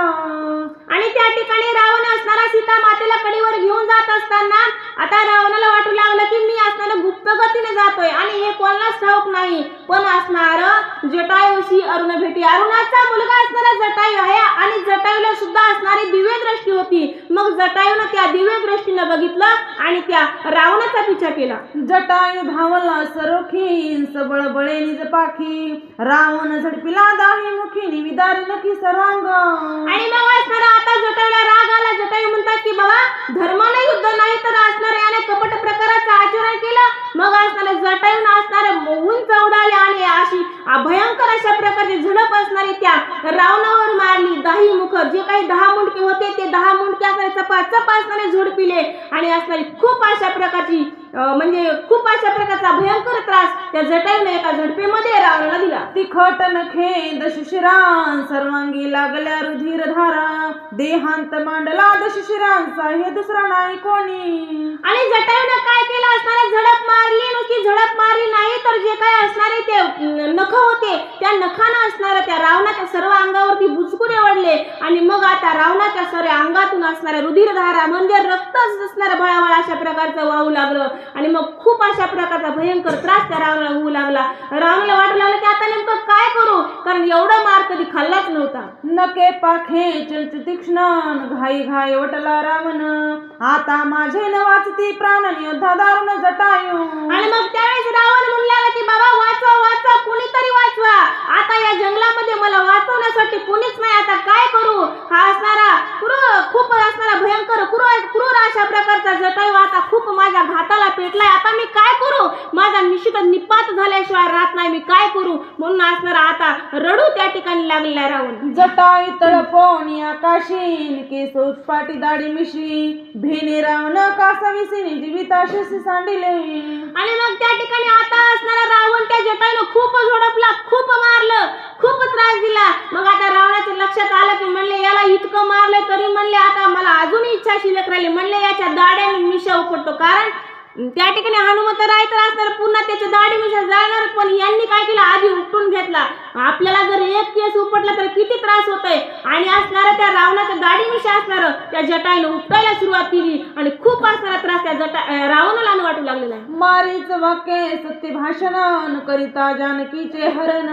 Speaker 2: आणि त्या ठिकाणी रावण असणारा सीता मातेला कडेवर घेऊन जात असताना आता रावणाला वाटू लागलं की मी असणारा गुप्त गतीने जातोय आणि हे कोणालाच ठाऊक नाही, पण असणार जटायूशी अरुण भेटी. अरुणाचा मुलगा असणारा जटायू आहे आणि जटायूला सुद्धा असणारी दिव्य दृष्टी होती. मग जटायूने त्या दिव्य दृष्टीनं बघितलं आणि त्या रावणाचा पिछा केला.
Speaker 1: जटायू धावला सरोखी सबळ बळे निज पाखी रावण झडपिला दाही मुखी निविदारी नकी सर्वांग.
Speaker 2: आणि मग असणारा आता जटायूला राग आला. जटायू म्हणतात की बाबा धर्माने युद्ध नाही तर असणार याने कपट प्रकाराचं आचरण केलं. मग असणारे जटायूने असणारे उंच उडाले आणि अशी भयंकर अशा प्रकारची झडप असणारी त्या रावणावर मारली. दाही मुख जे काही 10 मुंडके होते ते 10 मुंडके असणारे चपाचप असणारे झोडपिले आणि असणारी खूप अशा प्रकारची म्हणजे खूप अशा प्रकारचा भयंकर त्रास त्या जटायूने एका झडपेमध्ये रावणाला दिला.
Speaker 1: तिखट नखे दशशिरान सर्वांगी लागल्या रुधिर धारा देहांत मांडला दशशिरांचा हे दुसरा नाही कोणी.
Speaker 2: आणि जटायूने काय केलं असणारे झडप मारली, नुसती झडप मारली नाही तर जे काय असणारे ते नख होते त्या नखानं असणाऱ्या त्या रावणाच्या सर्व अंगावरती बुचकुरे ओढले आणि मग आता रावणाच्या सर्व अंगातून असणाऱ्या रुधिरधारा म्हणजे रक्त असणारं भळाभळ अशा प्रकारचं वाहू लागलं आणि मग खूप अशा प्रकारचा भयंकर त्रास त्या रावणाला होऊ लागला. रावणाला वाटू लागलं की आता नेमकं काय करू, कारण एवढा मार कधी खाल्लाच नव्हता.
Speaker 1: नके पाखे चंच तीक्ष्ण घाई घाई वटला रावण आता माझे न वाचती प्राण योद्धा दारुण जटायू.
Speaker 2: आणि मग त्यावेळेस रावण म्हणला की बाबा वाचवा वाचवा, कोणीतरी वाचवा, आता या जंगलामध्ये मला वाचवण्यासाठी कोणीच नाही, आता काय करू. हा असणारा खूप असणारा भयंकर क्रूर अशा प्रकारचा जटायू आता खूप माझ्या घाताला पेटलाय, आता मी काय करू, माझा निश्चित निपात झाल्याशिवाय राहत नाही, मी काय करू. म्हणून असणारा आता रडू त्या ठिकाणी लागलेला रावण.
Speaker 1: जटायू तळपवणी आकाशीन केस उत्पाटी दाढी मिशी भेने रावण कासाविसीने जीविताशेसी सांडिले.
Speaker 2: आणि मग त्या ठिकाणी आता असणारा रावण त्या जटायूने खूप झोडपला, खूप मारलं, खूप त्रास दिला. मग आता रावणाच्या लक्षात आलं की म्हणले याला इतकं मारलं तरी म्हणले आता मला अजून इच्छा शिल्लक राहिली, म्हणले याच्या दाढ्या मिशा उपटतो, कारण त्या ठिकाणी हनुमंतराय तर असणार पुन्हा त्याच्या दाढी मिशा जाणार, पण यांनी काय केलं आधी उपटून घेतला. आपल्याला जर एक केस उपटला तर किती त्रास होतोय आणि असणारा त्या रावणाच्या दाढी मिशा असणार त्या जटायूने उपटायला सुरुवात केली आणि खूप असणारा त्रास त्या रावणाला वाटू लागलेला आहे.
Speaker 1: मारीच वाक्य सत्य भाषण करिता जानकीचे हरण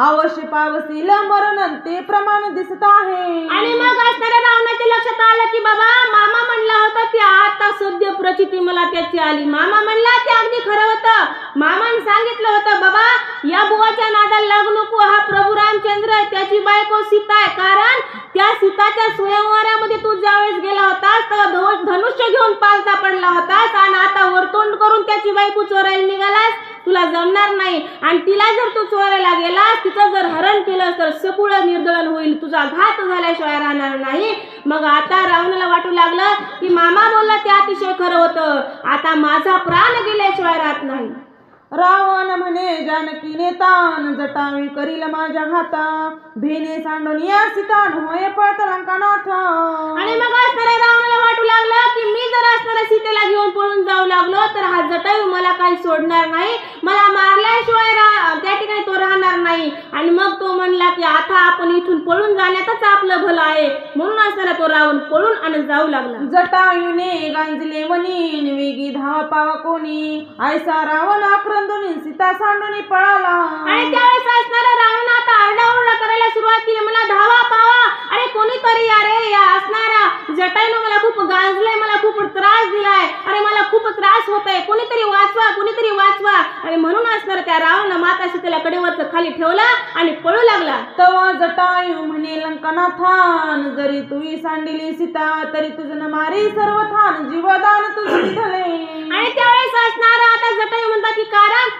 Speaker 1: अवश्य पावसील मरण ते प्रमाण दिसत आहे.
Speaker 2: आणि मग असणाऱ्या रावणाच्या लक्षात आलं की बाबा मामा म्हणला होता की आता सद्य प्रचिती मला त्याची आली. मामा म्हणला ते अगदी खरं होतं. मामाने सांगितलं होतं बाबा या बुवाच्या नादाला लागू नको, हा प्रभू रामचंद्र त्याची बायको सीता आहे, कारण त्या सीताच्या स्वयंवरामध्ये तू ज्यावेळेस गेला होतास तेव्हा धनुष्य घेऊन पालथा पडला होतास आणि आता वरतोंड करून त्याची बायको चोरायला निघालास, तुला जमणार नाही. आणि तिला जर तू चोरायला गेलास, तिचं जर हरण केलं तर सगुळ निर्दळन होईल, तुझा घात झाल्याशिवाय राहणार नाही. मग आता रावणाला वाटू लागलं की मामा बोलला ते अतिशय खरं होतं, आता माझा प्राण गेल्याशिवाय राहत नाही.
Speaker 1: रावण म्हणे जानकीने तान जटावी करील माझ्या घाता भेने सांडोनिया सीतान होय पळत लंकानाथ.
Speaker 2: आणि मग असणाऱ्या रावणाला वाटू लागलं की मी जर असणाऱ्या सीतेला घेऊन पळून जाऊ लागलो तर हा जटायू मला काही सोडणार नाही, मला मारल्याशिवाय त्या ठिकाणी तो राहणार नाही. आणि मग तो म्हणला की आता आपण इथून पळून जाण्यातच आपलं भलं आहे. म्हणून असणारा तो रावण पळून आणि जाऊ लागला.
Speaker 1: जटायूने गांजले वनीन वेगी धावा पावा कोणी ऐसा रावण आक्रंदुनी सीता सांडून पळाला.
Speaker 2: आणि त्यावेळेस असणारा रावण आता आरडाओरडा करायला सुरुवात केली, मला धावा पावा, अरे कोणीतरी अरे या असणारा जटायूने मला खूप गांजलंय, मला खूप त्रास दिलाय, अरे मला खूप त्रास होतोय, कोणीतरी वाचवा, कोणीतरी वाचवा. आणि म्हणून असणारा त्या रावणानं माता सीतेला कडेवरच खाली ठेवला आणि पळू लागला.
Speaker 1: तवा जटायू म्हणे लंकानाथान जरी तुई सांडिली सीता तरी तुझं न मारी सर्व थान जीवदान तुझे धले.
Speaker 2: आणि त्यावेळेस असणारा आता जटायू म्हणतात की कारण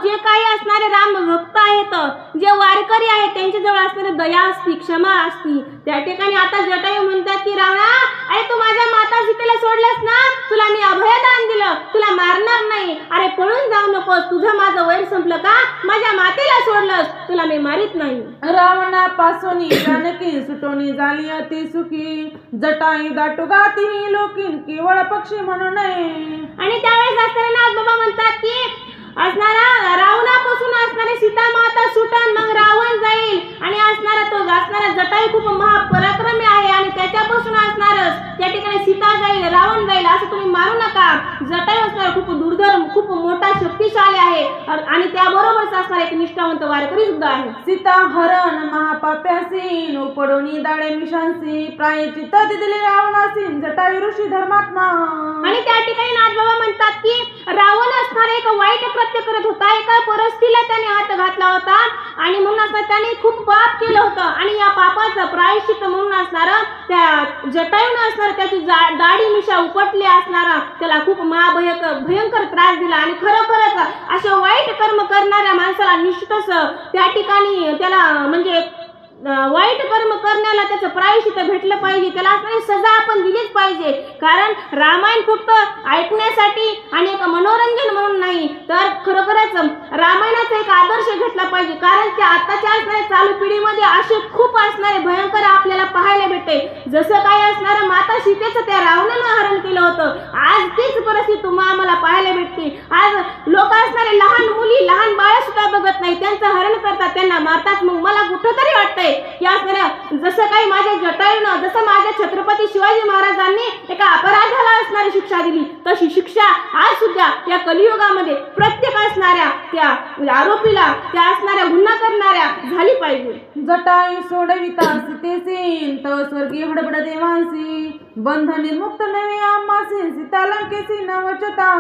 Speaker 2: जे काही असणारे राम भक्त आहेत, जे वारकरी आहेत त्यांच्याजवळ असणारे दया असती, क्षमा असती. त्या ठिकाणी आता जटायू म्हणतात की रावणा अरे तू माझ्या माता सीतेला सोडलंस ना, तुला मी अभयदान दिलं, तुला मारणार नाही, अरे पळून जाऊ नकोस, तुझं माझं वैर संपलं का, माझ्या मातेला सोडलंस, तुला मी मारित नाही.
Speaker 1: रावणापासून जानकी सुटोनी झाली अति सुखी जटायू दाटू गाती लोकीन केवळ पक्षी म्हणून नये.
Speaker 2: आणि त्यावेळेस असणारे नाथबाबा म्हणतात की असणारा रावणापासून असणारे सीता माता सुटन मग रावण जाईल आणि असणारा तो असणारा जटायू खूप महापराक्रमी आहे आणि त्याच्यापासून असणारच त्या ठिकाणी सीता जाईल, रावण जाईल, असं तुम्ही मारू नका. जटायू असणारा खूप दुर्धर, खूप मोठा शक्तिशाली आहे आणि त्याबरोबरच असणारा एक निष्ठावंत वारकरी सुद्धा आहे.
Speaker 1: सीता हरण महापाप्यासी उपडोनी दाडे मिशांसी प्रायचित्त दिले रावणासी जटायू ऋषी धर्मात्मा.
Speaker 2: आणि त्या ठिकाणी नाथबाबा म्हणतात की रावण असणारा एक वाईट कृत्य करत होता, एका परस्त्रीला त्याने हात घातला होता आणि म्हणून असणार त्याने खूप पाप केलं होतं आणि या पापाचं प्रायश्चित्त म्हणून असणार त्या जटायूने असणार त्याची दाढी मिशा उपटली असणारा त्याला खूप भयंकर त्रास दिला. आणि खरोखरच अशा वाईट कर्म करणाऱ्या माणसाला निश्चितच त्या ठिकाणी त्याला म्हणजे वाईट कर्म करण्याला त्याचं प्रायश्चित्त भेटलं पाहिजे, त्याला असणारी सजा आपण दिलीच पाहिजे. कारण रामायण फक्त ऐकण्यासाठी आणि एक मनोरंजन म्हणून नाही, तर खरोखरच रामायणाचा एक आदर्श घेतला पाहिजे. कारण त्या आताच्या असणाऱ्या चालू पिढीमध्ये असे खूप असणारे भयंकर आपल्याला पाहायला भेटते. जसं काही असणारं माता सीतेचं त्या रावणानं हरण केलं होतं, आज तीच परिस्थिती तुम्हाला आम्हाला पाहायला भेटते. आज लोक असणारे लहान मुली लहान बाळ सुद्धा बघत नाही, त्यांचं हरण करतात, त्यांना मारतात. मग मला कुठंतरी वाटतंय की असणाऱ्या जसं काही माझ्या जटायूनं, जसं माझ्या छत्रपती शिवाजी महाराजांनी एका अपराधाला असणारी शिक्षा दिली, तशी शिक्षा आज सुद्धा या कलियुगामध्ये प्रत्येक असणाऱ्या त्या आरोपीला, त्या असणाऱ्या गुन्हा करणाऱ्या झाली पाहिजे.
Speaker 1: जटायू सोडविता सीतेसी तव स्वर्गी हडबड देवांसी बंध निर्मुक्त नवे आम्हासी सीता लंकेसी नवचता.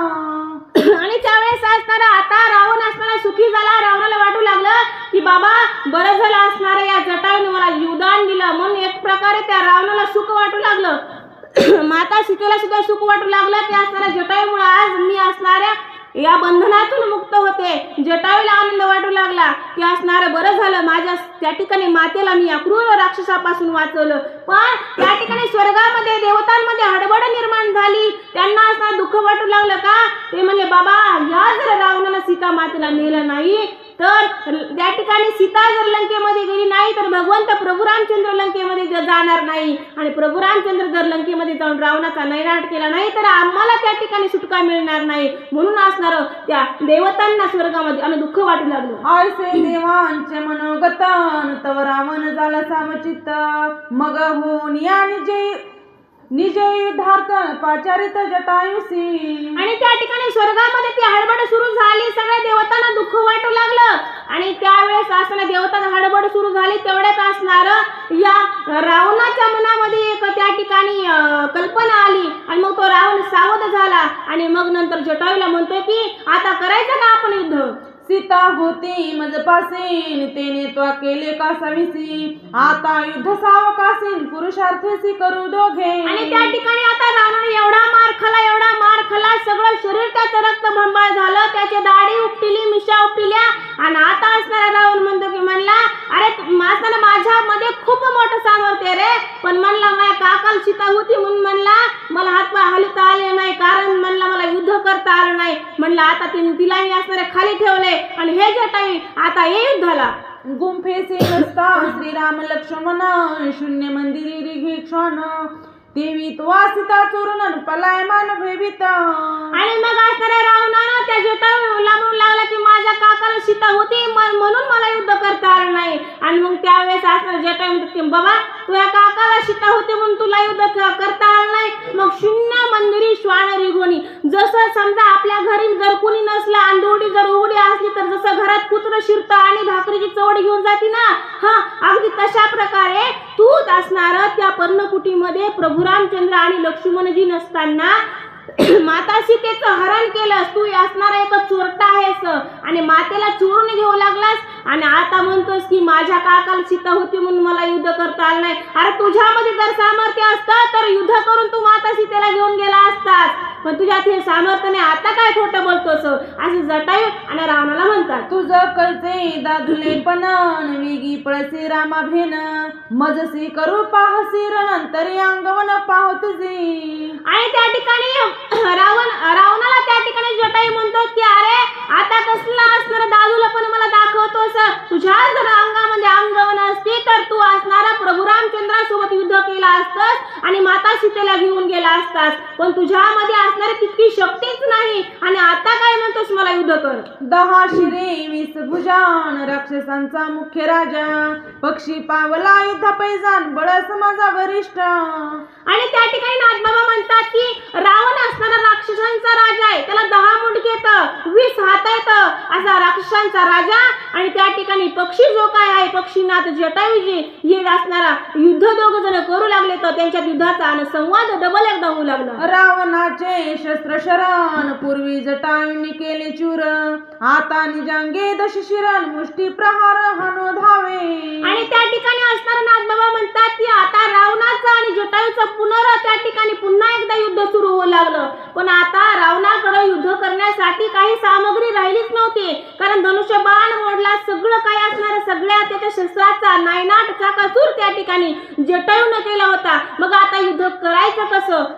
Speaker 2: आणि त्यावेळेस असणारा आता रावण असणारा सुखी झाला. रावणाला वाटू लागलं की बाबा बरं झालं असणारा या जटायूने मला जीवदान दिलं, म्हणून एक प्रकारे त्या रावणाला सुख वाटू लागलं. माता सीतेला सुद्धा सुख वाटू लागलं की असणाऱ्या जटायूमुळे आज मी असणाऱ्या या बंधनातून मुक्त होते. जटायूला आनंद वाटू लागला की असणारं बरं झालं, माझ्या त्या ठिकाणी मातेला मी या क्रूर राक्षसापासून वाचवलं. पण त्या ठिकाणी स्वर्गामध्ये देवतांमध्ये हडबड निर्माण झाली, त्यांना असं दुःख वाटू लागलं. का ते म्हणले बाबा या जर रावणाला सीता मातेला नेलं नाही तर त्या ठिकाणी सीता जर लंकेमध्ये गेली नाही तर भगवंत प्रभू रामचंद्र लंकेमध्ये जाणार नाही, आणि प्रभू रामचंद्र जर लंकेमध्ये जाऊन रावणाचा नैराट केला नाही तर आम्हाला त्या ठिकाणी सुटका मिळणार नाही. म्हणून असणार त्या देवतांना स्वर्गामध्ये आम्ही दुःख वाटू लागलो.
Speaker 1: आयसे देवांचे मनोगतन तव रावण झाला सामचित्त मग होऊन या निज युद्धार्थ पाचारित जटायूसी.
Speaker 2: आणि त्या ठिकाणी स्वर्गामध्ये ती हडबड सुरू झाली, सगळ्या देवतांना दुःख वाटू लागलं. आणि त्यावेळेस असताना देवतांना हडबड सुरू झाली, तेवढ्यात असणार या रावणाच्या मनामध्ये एक त्या ठिकाणी कल्पना आली, आणि मग तो रावण सावध झाला. आणि मग नंतर जटायूला म्हणतोय की आता करायचं का आपण युद्ध.
Speaker 1: सीता होती मजपासीन तेने त्वा केले का सविसी आता युद्ध सावकासीन पुरुषार्थेसी करू दोघे.
Speaker 2: आणि त्या ठिकाणी आता रावणाने एवढा मार खाला, सगळं शरीर त्याचं रक्त भंबाळ झालं, त्याची दाढी उपटिली, मिशा उपटिल्या. आणि आता असणारा रावण म्हणतो की म्हणला अरे मासाला माझ्यामध्ये खूप मोठं सामर्थ्य रे, पण म्हणला माझ्या काकाला सीता होती म्हणून म्हणला मला हातपाय हलता आले नाही, कारण म्हणला मला युद्ध करता आलं नाही. म्हणलं आता तिला मी असणारे खाली ठेवले आणि हे जटायू आता ये युद्धाला.
Speaker 1: गुंफेसे नसता श्रीराम लक्ष्मण शून्य मंदिरी रिघीक्षण देवी तो सीता चोरून पलायमान भयभीत.
Speaker 2: आणि मग असणाऱ्या रावणानं त्या जटायूला म्हणू लागला की माझ्या काकाला सीता होती म्हणून मला युद्ध करता आलं नाही. आणि मग त्यावेळेस असणारा जटायू म्हणतात की बाबा तुझ्या काकाला सीता होती म्हणून तुला युद्ध करता आलं नाही. मग शून्य मंदिरी श्वान रिघोनी, जसं समजा आपल्या घरी जर कुणी नसला आणि दोडी जर उघडी असली तर जसं घरात कुत्रं शिरतं आणि भाकरीची चवड घेऊन जाती ना, हा अगदी तशा प्रकारे तूच असणार त्या पर्णकुटीमध्ये प्रभू रामचंद्र आणि लक्ष्मणजी नसताना माता सीतेचं हरण केलंस. तू असणार एक चोरटा आहेस आणि मातेला चोरून घेऊ लागलास, आणि आता म्हणतोस की माझ्या काकाला सीता होती म्हणून मला युद्ध करता आलं नाही. अरे तुझ्यामध्ये जर सामर्थ्य असतं तर युद्ध करून तू माता सीतेला घेऊन गेला असतास, पण तुझ्यात हे सामर्थ्य नाही, आता काय खोटं बोलतोस असे जटायू आणि रावणाला म्हणतात.
Speaker 1: तुझं कळते दादुले पण वेगी पळसे रामा भेन मजसी करू पाहसी रणंतरी अंगवन पाह तुझे.
Speaker 2: आणि त्या ठिकाणी रावणाला त्या ठिकाणी जटायू म्हणतो की अरे आता कसला असणार दादूला पण मला दाखवतोस, तुझ्या जर अंगामध्ये अंगवन असते तर तू असणारा प्रभू रामचंद्रासोबत युद्ध केला असतास आणि माता सीतेला घेऊन गेला असतास, पण तुझ्यामध्ये असणारी तितकी शक्तीच नाही, आणि आता काय म्हणतोस मला युद्ध कर.
Speaker 1: 10 शिरे 20 भुजान राक्षसांचा मुख्य राजा पक्षी पावला युद्ध पैजान बळस माझा वरिष्ठ.
Speaker 2: आणि त्या ठिकाणी नाथबाबा म्हणतात की रावण असणारा राक्षसांचा राजा आहे, त्याला 10 मुंडके येतं, 20 हात येतं असा राक्षसांचा राजा. आणि त्या ठिकाणी पक्षी जो काय आहे पक्षीनाथ जटायूजी हे असणारा युद्ध दोघ जण करू लागले, तर त्यांच्या युद्धाचा आणि संवाद डबल एकदा होऊ लागला.
Speaker 1: रावणाचे शस्त्र शरण पूर्वी जटायूंनी केले चूर आता निजांगे दश शिरण मुष्टी प्रहार हानो धावे.
Speaker 2: आणि त्या ठिकाणी असणारा नाथबाबा म्हणतात की आता रावणाचं आणि जटायूचं त्या ठिकाणी पुन्हा एकदा युद्ध सुरू होऊ लागलं, पण आता रावणाकडे युद्ध करण्यासाठी काही सामग्री राहिलीच काहीच नव्हते, कारण धनुष्य बाण मोडला, सगळं काय असणार सगळ्या त्याच्या शस्त्राचा नायनाट चाकासूर त्या ठिकाणी जटायूने केला होता. मग आता युद्ध करायचं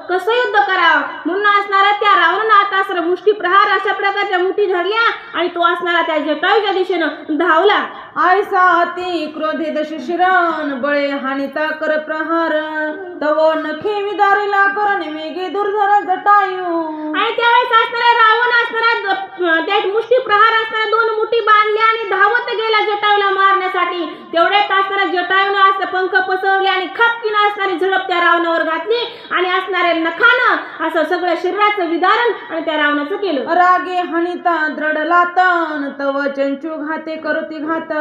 Speaker 2: कसं युद्ध करावं म्हणून असणारा त्या रावणानं आता असणार मुष्टी प्रहार अशा प्रकारच्या मुठी धरल्या आणि तो असणारा त्या जटायूच्या दिशेनं धावला.
Speaker 1: आयसा अति क्रोधे दशशिरण बळे हानिता कर प्रहार तव नखे विदारिला करण वेगे दुर्धर जटायू.
Speaker 2: आणि त्यावेळेस असणारा रावण असणारा त्या मुष्टी प्रहार असणारा दोन मुठी बांधल्या आणि धावत गेला जटायूला मारण्यासाठी. तेवढ्यात असणारा जटायूनं असं पंख पसरले आणि खपकीनं असणारी झडप त्या रावणावर घातली आणि असणाऱ्या नखानं असं सगळं शरीराचं विदारण आणि त्या रावणाचं केलं.
Speaker 1: रागे हानिता दृढ लातन तव चंचू घाते करोती घात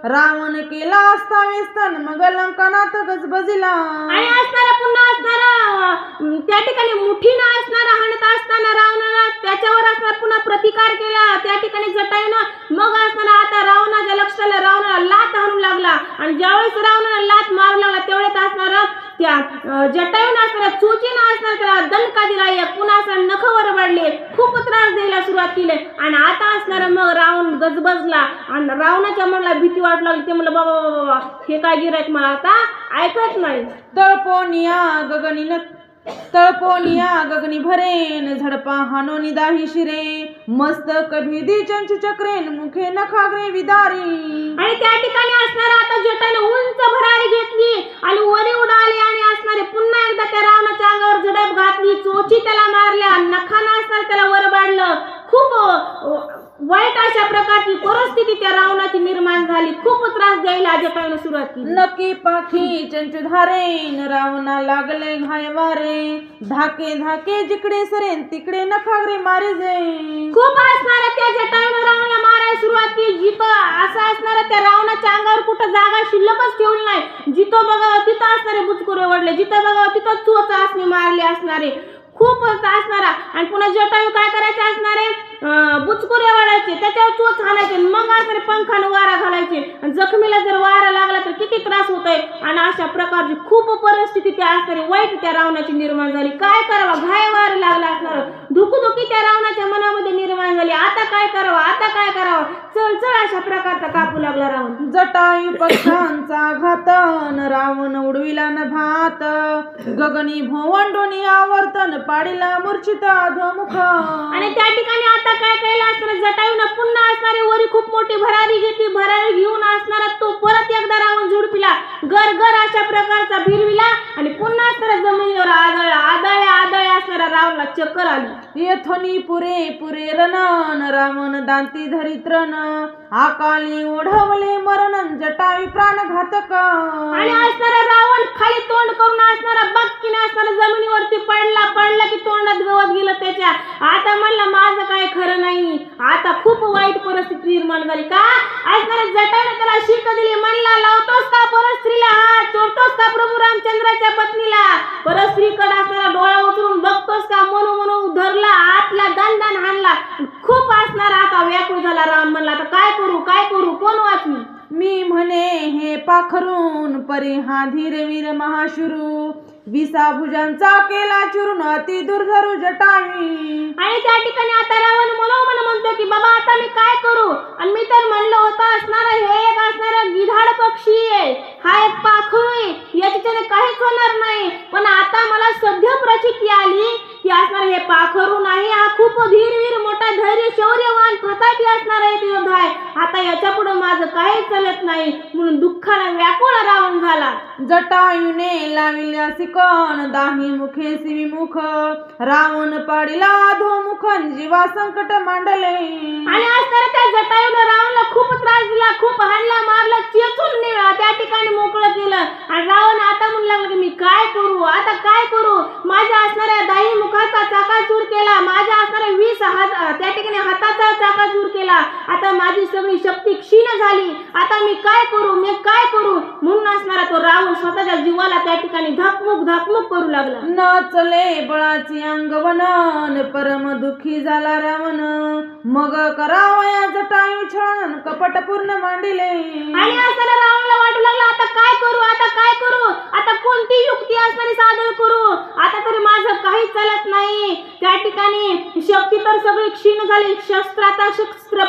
Speaker 1: रावण केला असता वेस्तन मग लंकनात गजबजिला.
Speaker 2: आणि असणारा पुन्हा असणारा त्या ठिकाणी मुठीनं असणारा हाणत असताना रावणाला त्याच्यावर असणारा पुन्हा प्रतिकार केला त्या ठिकाणी जटायूनं. मग असणारा आता रावणाच्या लक्षाला रावणाला लात हाणू लागला आणि ज्यावेळेस रावणाला लात मारू लागला तेवढ्यात असणारा त्या जटायूनं असणारा चोचीनं असणारा त्याला दणका दिला, एक पुन्हा असणारा नख वरबडले, खूप त्रास द्यायला सुरुवात केली. आणि आता असणारा मग रावण गजबजला आणि रावणाच्या मनाला भीती वाटू लागली. ते म्हणलं बाबा बाबा हे काय गिरायक मला आता ऐकत नाही.
Speaker 1: तळपोनिया गगनी भरेन झडपा हानोनी दाही शिरे मस्तक भिदी चंचू चक्रेन मुखे नखाग्रे विदारी.
Speaker 2: आणि त्या ठिकाणी असणारा आता जटाने उंच भरारी घेतली आणि वरी उडाली आणि असणारे पुन्हा एकदा त्या रावणाच्या अंगावर झडप घातली, चोची त्याला मारल्या, नखानं असणार त्याला वर बाडलं. खूप वाईट अशा प्रकारची परिस्थिती त्या रावणाची निर्माण झाली. खूप त्रास द्यायला जटायूने सुरुवात केली.
Speaker 1: नकी पाखी चंचू धारेन रावणा लागले घाय वारे धाके धाके जिकडे सरेन तिकडे नखाग्रे मारे जे.
Speaker 2: खूप असणारा त्या जटायूने रावणाला मारायला सुरुवात केली. जिथं असं असणारा त्या रावणाच्या अंगावर कुठं जागा शिल्लकच ठेवली नाही. जिथं बघावं तिथं असणारे बुचकुरे ओढले, जिथं बघावं तिथं चोच असणे मारले असणारे. खूप असणारा आणि पुन्हा जटायू काय करायचे असणारे बुचकुरे ओढायचे, त्याच्यावर चोच हाणायचे, मग असणारे पंखाने वारा घालायचे. जखमीला जर वारा लागला तर किती त्रास होतोय. आणि अशा प्रकारची खूप परिस्थिती त्या असणारी वाईट त्या रावणाची निर्माण झाली. काय करावं, घाय वारा लागला असणार, धुकुधुकी त्या रावणाच्या मनामध्ये निर्माण झाली. आता काय करावं, आता काय करावं, चल चल अशा प्रकारचा कापू लागला रावण.
Speaker 1: जटायू पक्षांचा घातन रावण उडविला न भात गगनी भोवंडोनी आवर्तन पाडीला मूर्छित अधोमुख.
Speaker 2: आणि त्या ठिकाणी आता काय केलं असणार जटायूने पुन्हा असणारी वरी खूप मोठी भरारी घेतली. भरारी घेऊन असणारा तो परत एकदा रावण झुडपिला, गर गर अशा प्रकारचा भिरविला आणि पुन्हा असणारा जमिनीवर आदळला. आदळ्या असणारा रावणाला चक्कर आली.
Speaker 1: येथोनी पुरे पुरे रणन रावण दांती धरित्रन आकाली ओढवले मरण जटायू प्राण घातक.
Speaker 2: आणि असणारा रावण खाली तोंड करून असणारा बक्कीने असणारा जमिनीवरती पडला की तोंडात गवत गेलं त्याच्या. आता म्हणलं माझं काय खरं नाही. आता खूप वाईट परिस्थिती निर्माण झाली. का असणाऱ्या जटायूने त्याला शिक दिली, म्हणला लावतोस का परस्त्रीला हात, चोरतोस का प्रभू रामचंद्राच्या पत्नीला, परस्त्रीकडे असणारा डोळा उचलून बघतोस का, म्हणू धरला, आतला दण हाणला. खूप असणारा आता व्याकुळ झाला. राम म्हणला आता काय करू कोण वाचवी.
Speaker 1: मी म्हणे हे पाखरून परी हा धीरवीर महाशुरू विसा भुजांचा केला चुरून अति दुर्धरू जटायू.
Speaker 2: आणि त्या ठिकाणी आता रावण मनोमन म्हणतो की बाबा आता मी काय करू. आणि मी तर म्हणलं होतं असणार हे एक असणारा गिधाड पक्षी आहे, हा एक पाखरू आहे, याच्याने काहीच होणार नाही. पण आता मला सध्या प्रचिती आली की असणार हे पाखरू नाही, हा खूप धीरवीर मोठा धैर्य शौर्यवान प्रतापी असणारा एक योद्धा आहे. आता याच्या पुढे माझं काहीच चालत नाही म्हणून दुःखाने व्याकुळ रावण झाला.
Speaker 1: जटायूने लाविल्या सिकन दाही मुखे विमुख रावण पाडिला अधोमुखन जीवा संकट मांडले.
Speaker 2: आणि असणारा त्या जटायूने रावणला खूप त्रास दिला, खूप हाणला, मारला, चेचून त्या ठिकाणी मोकळं केलं. आणि रावण आता म्हणू लागला की मी काय करू, आता काय करू. माझ्या असणाऱ्या दाही मुखाचा चाकाचूर केला, माझ्या असणाऱ्या 20 त्या ठिकाणी हाताचा चाकाचूर केला. आता माझी सगळी शक्ती क्षीण झाली. आता मी काय करू म्हणून असणारा तो रावण स्वतःच्या जीवाला त्या ठिकाणी धकमुक करू लागला.
Speaker 1: नचले बळाची अंगवनन परम दुःखी झाला रावण मग करावया जटायू छळन कपट पूर्ण मांडिले.
Speaker 2: आणि असणारा रावणला वाटू लागला आता काय करू, आता कोणती युक्ती असणारी सादर करू. आता तरी माझं काहीच चालत नाही. त्या ठिकाणी शक्ती तर सगळी क्षीण झाली, शस्त्र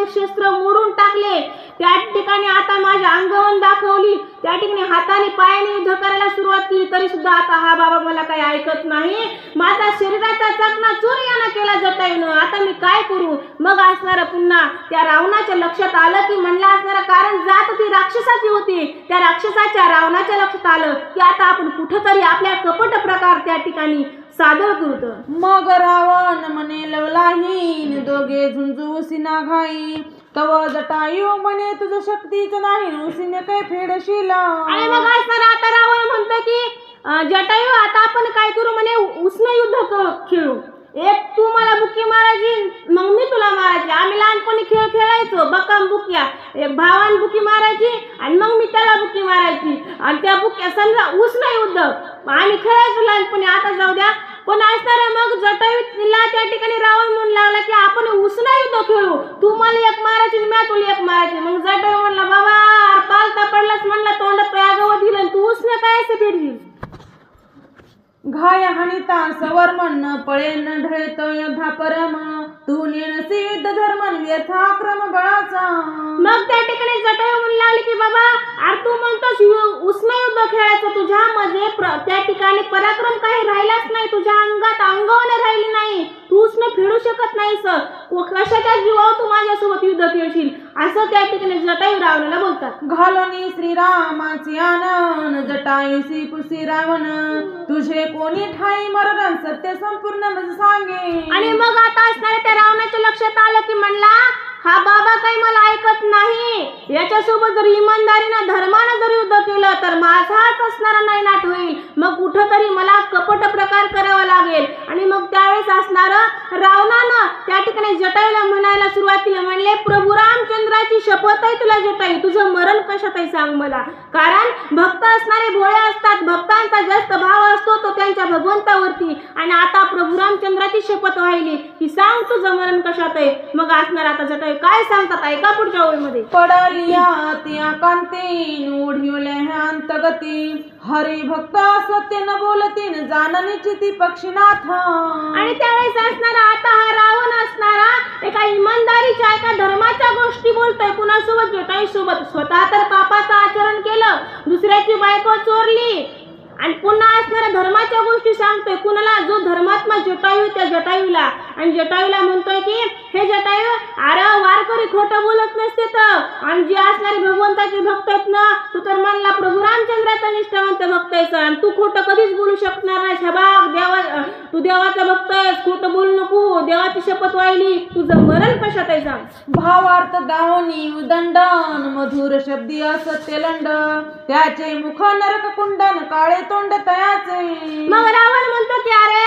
Speaker 2: माझे शस्त्र मोडून टाकले, त्या ठिकाणी आता माझ्या अंगावर दाखवली, त्या ठिकाणी हाताने पायाने युद्ध करायला सुरुवात केली, तरी सुद्धा आता हा बाबा मला काही ऐकत नाही. माझा शरीराचा चकनाचूर यानं केला जटायूनं. आता मी काय करू? मग असणारं पुन्हा त्या रावणाच्या लक्षात आलं की म्हणलं असणारं, कारण जात ती राक्षसाची होती, त्या राक्षसाच्या रावणाच्या लक्षात आलं की आता आपण कुठंतरी आपल्या कपट प्रकार त्या ठिकाणी सादर करूत.
Speaker 1: मग रावण म्हणे लवलाहीन, दोघे झुंजू उसिना घाई. तव जटायू म्हणे तुझं शक्तीच नाही, उसिने काय फेडशील.
Speaker 2: आणि मग असणारा आता रावण म्हणतो की जटायू आता आपण काय करू म्हणे, उष्ण युद्ध खेळू. एक तू मला बुक्की मारायची, मग मी तुला मारायची. आम्ही लहानपणी खेळ खेळायचो बक्कम बुक्या, एक भावान बुक्की मारायची आणि मग मी त्याला बुक्की मारायची, आणि त्या बुक्या समजा उष्ण युद्ध आम्ही खेळायचो लहानपणी. आता जाऊ द्या. पण असणारा मग जटायूला त्या ठिकाणी रावण म्हणू लागला की आपण उष्ण युद्ध खेळू, तू मला एक मारायची मी तुला एक मारायची. मग जटायू म्हणला बाबा पालता पडलास, म्हणला तोंडात पयागावं दिलं, तू उष्ण काय असं फेडशील.
Speaker 1: घाय हानिता सवर म्हणणं पळेन ढळत योद्धा परम, तू नेणसी युद्ध धर्मन व्यथाक्रम बळाचा.
Speaker 2: मग त्या ठिकाणी जटायू म्हणू लागले की बाबा अरे तू म्हणतोस उष्ण युद्ध खेळायचं, तुझ्यामध्ये त्या ठिकाणी पराक्रम काही राहिलाच नाही, तुझ्या अंगात अंगवणे राहिली नाही, तू उष्ण फेडू शकत नाहीस, कशाच्या जीवावर तू माझ्यासोबत युद्ध खेळशील, असं त्या ठिकाणी जटायू रावणाला बोलतात.
Speaker 1: घालोनी श्रीरामाची आनन, जटायूसी पुसी रावण, तुझे कोणी ठाई मरण सत्य संपूर्ण मज सांगे.
Speaker 2: आणि मग आता असणाऱ्या त्या रावणाच्या लक्षात आलं की म्हणला हा बाबा काही मला ऐकत नाही, याच्यासोबत जर इमानदारीनं धर्मानं जर युद्ध केलं तर माझाच असणारा नाही नाट होईल, मग कुठंतरी मला कपट प्रकार करावा लागेल. आणि मग त्यावेळेस असणारं रावणानं त्या ठिकाणी जटायूला म्हणायला सुरुवात केली, म्हणले प्रभू रामचंद्राची शपथ आहे तुला जटायू, तुझं मरण कशात आहे सांग मला. कारण भक्त असणारे भोळे असतात, भक्तांचा जास्त भाव असतो तो त्यांच्या भगवंतावरती, आणि आता प्रभू रामचंद्राची शपथ व्हायली की सांग तुझं मरण कशात आहे. मग असणार आता जटायू काय सांगतात ऐका पुढच्या ओळीमध्ये.
Speaker 1: पडलिया त्या कांतीन ओढिवल्या अंतगती, हरी भक्त सत्य न बोलतीन जाननी चिती पक्षीनाथ.
Speaker 2: आणि त्यावेळेस असणारा आता हा रावण असणारा एका इमानदारीच्या एका धर्माच्या गोष्टी बोलतोय कुणासोबत, जटायू सोबत. स्वतः तर पापाचं आचरण केलं, दुसऱ्याची बायको चोरली, आणि पुन्हा असणाऱ्या धर्माच्या गोष्टी सांगतोय कुणाला, जो धर्मात्मा जटायू त्या जटायूला. आणि जटायूला म्हणतोय की हे जटायू अरे वारकरी खोटं बोलत नसते तर, आणि जे असणारे भगवंताचे भक्त आहेत ना, तू तर म्हणला प्रभू रामचंद्राचा निष्ठावंत भक्त आहेस, आणि तू खोटं कधीच बोलू शकणार नाही. शबाग देवा, तू देवाचा भक्त आहेस, खोटं बोलू नको, देवाची शपथ वाहिली, तुझं मरण कशात आहे सांग.
Speaker 1: भावार्थ दावनी उदंडन, मधुर शब्दी असत्य लंड, त्याचे मुख नरक कुंडन, काळे तोंड तयाचे.
Speaker 2: मग रावण म्हणतो की अरे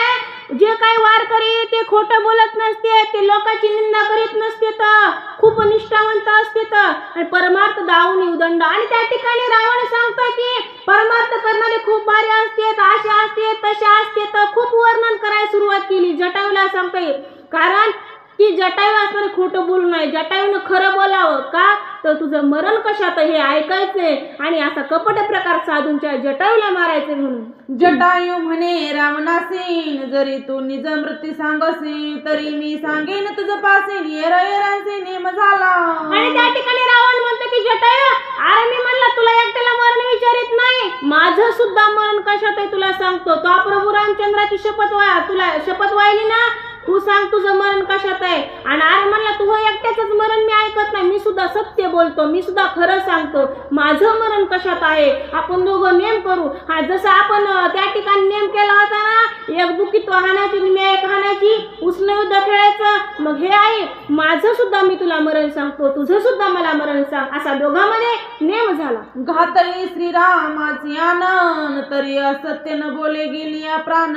Speaker 2: जे काही वारकरी ते खोटं बोलत नसते, ते लोकांची निंदा करीत नसते, तर खूप निष्ठावंत असते, तर परमार्थ दावणी उदंड. आणि त्या ठिकाणी रावण सांगतो की परमार्थ करणारे खूप भारी असते, अशा असते तशा असते, तर खूप वर्णन करायला सुरुवात केली. जटायूला सांगतोय कारण की जटायू असणारे खोटं बोलू नये, जटायूनं खरं बोलावं का, तर तुझं मरण कशात हे ऐकायचंय, आणि असा कपट प्रकार साधूंच्या जटायूला मारायचे म्हणून.
Speaker 1: जटायू म्हणे रावणासीन, जरी तू निज मृत्यू सांगसी, तरी मी सांगेन तुझं पासीन, येरांचे नेम झाला.
Speaker 2: आणि त्या ठिकाणी रावण म्हणतो की जटायू अरे मी म्हणला तुला एकट्याला मरण विचारित नाही, माझं सुद्धा मरण कशात आहे तुला सांगतो. तो प्रभू रामचंद्राची तुला शपथ वाहिली ना, तू सांग तुझं मरण कशात आहे. आणि अरे म्हणला तू एकट्याच मरण मी ऐकत नाही, मी सुद्धा सत्य बोलतो, मी सुद्धा खरं सांगतो, माझं मरण कशात आहे. आपण दोघं नेम करू. हा जसं आपण त्या ठिकाणी नेम केला होता ना, एक बुकी तो हाणायची मी एक हाणायची, उष्ण युद्ध खेळायचं. मग हे आहे माझं सुद्धा मी तुला मरण सांगतो, तुझं सुद्धा मला मरण सांग, असा दोघांमध्ये नेम झाला.
Speaker 1: घातली श्रीरामाची आनन, तरी असत्य न बोले गेली या प्राण,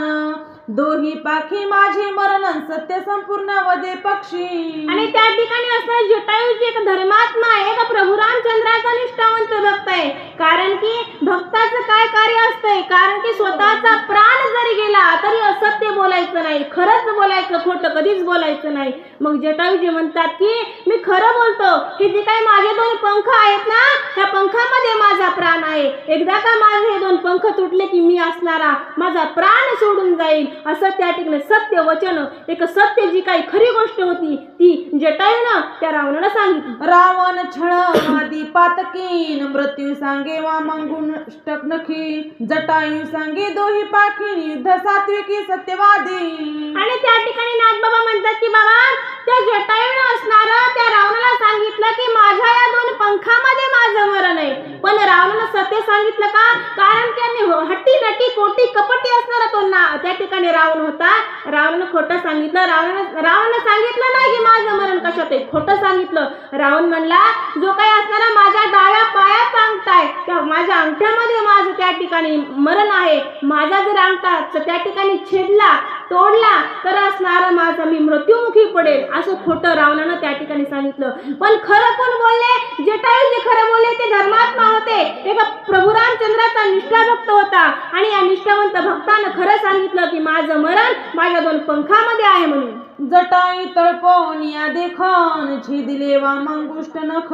Speaker 1: दोही पाखी माझे मरण सत्य संपूर्ण वदे पक्षी.
Speaker 2: आणि त्या ठिकाणी असणारे जटायूची एक धर्मात्मा आहे, का प्रभू रामचंद्राचा निष्ठावंत भक्त आहे. कारण की भक्ताचं काय कार्य असतंय, कारण की स्वतःचा प्राण जरी गेला तरी असत्य बोलायचं नाही, खरंच बोलायचं, खोटं कधीच बोलायचं नाही. मग जटायूजी म्हणतात की मी खरं बोलतो, की जे काही माझे दोन पंख आहेत ना, त्या पंखामध्ये माझा प्राण आहे. एकदा का माझे हे दोन पंख तुटले की मी असणारा माझा प्राण सोडून जाईल. असं त्या ठिकाणी सत्य वचन, एक सत्य जी काही खरी गोष्ट होती ती जटायूनं त्या रावणाला सांगितली.
Speaker 1: रावण छळवादी पातकीन, मृत्यू सांगे वामांगून अष्टक नखी, जटायू सांगे दोही पाखीन, युद्ध सात्विकी सत्यवादी.
Speaker 2: आणि त्या ठिकाणी नागबाबा म्हणतात की बाबा त्या जटायूनं असणारं त्या रावणाला सांगितलं की माझ्या या 2 पंखामध्ये माझं मरण आहे. पण रावणानं सत्य सांगितलं का? कारण त्यांनी हट्टी नटी कोटी कपटी असणारा तो त्या ठिकाणी रावण होता. रावणानं खोटं सांगितलं. रावणानं सांगितलं नाही की माझं मरण कशात आहे, खोटं सांगितलं. रावण म्हणला जो काही असणारा माझ्या डाव्या पायाचा अंगठा आहे त्या माझ्या अंगठ्यामध्ये माझं त्या ठिकाणी मरण आहे. माझा जर अंगठा त्या ठिकाणी छेदला तोडला तर असणारं माझं मी मृत्युमुखी पडेल, असं खोटं रावणानं त्या ठिकाणी सांगितलं. पण खरं कोण बोलले? जटायू जे खरं बोलले ते धर्मात्मा होते. एका प्रभू रामचंद्राचा निष्ठाभक्त होता आणि या निष्ठावंत भक्तानं खरं सांगितलं की माझं मरण माझ्या 2 पंखामध्ये आहे म्हणून.
Speaker 1: जटायू तळपोनिया देखन, छेदिले वामांगुष्ट नख,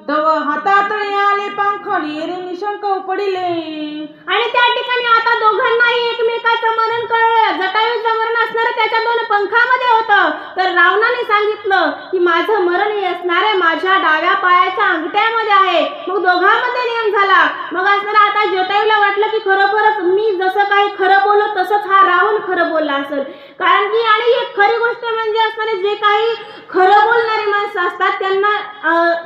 Speaker 1: तव हातातळे आले पंख, नेरे निशंक उपडिले.
Speaker 2: आणि त्या ठिकाणी आता दोघांनाही एकमेकाचं मरण कळलं. जटायूचं मरण असणार त्याच्या 2 पंखामध्ये होतं. तर रावणाने सांगितलं की माझं मरण हे असणार आहे माझ्या डाव्या पायाच्या अंगठ्यामध्ये आहे. मग दोघांमध्ये नियम झाला. मग असणार आता जटायूला वाटलं की खरोखरच मी जसं काही खरं बोललो तसंच हा रावण खरं बोलला असेल. कारण की आणि एक खरी गोष्ट म्हणजे असणारे जे काही खरं बोलणारे माणसं असतात त्यांना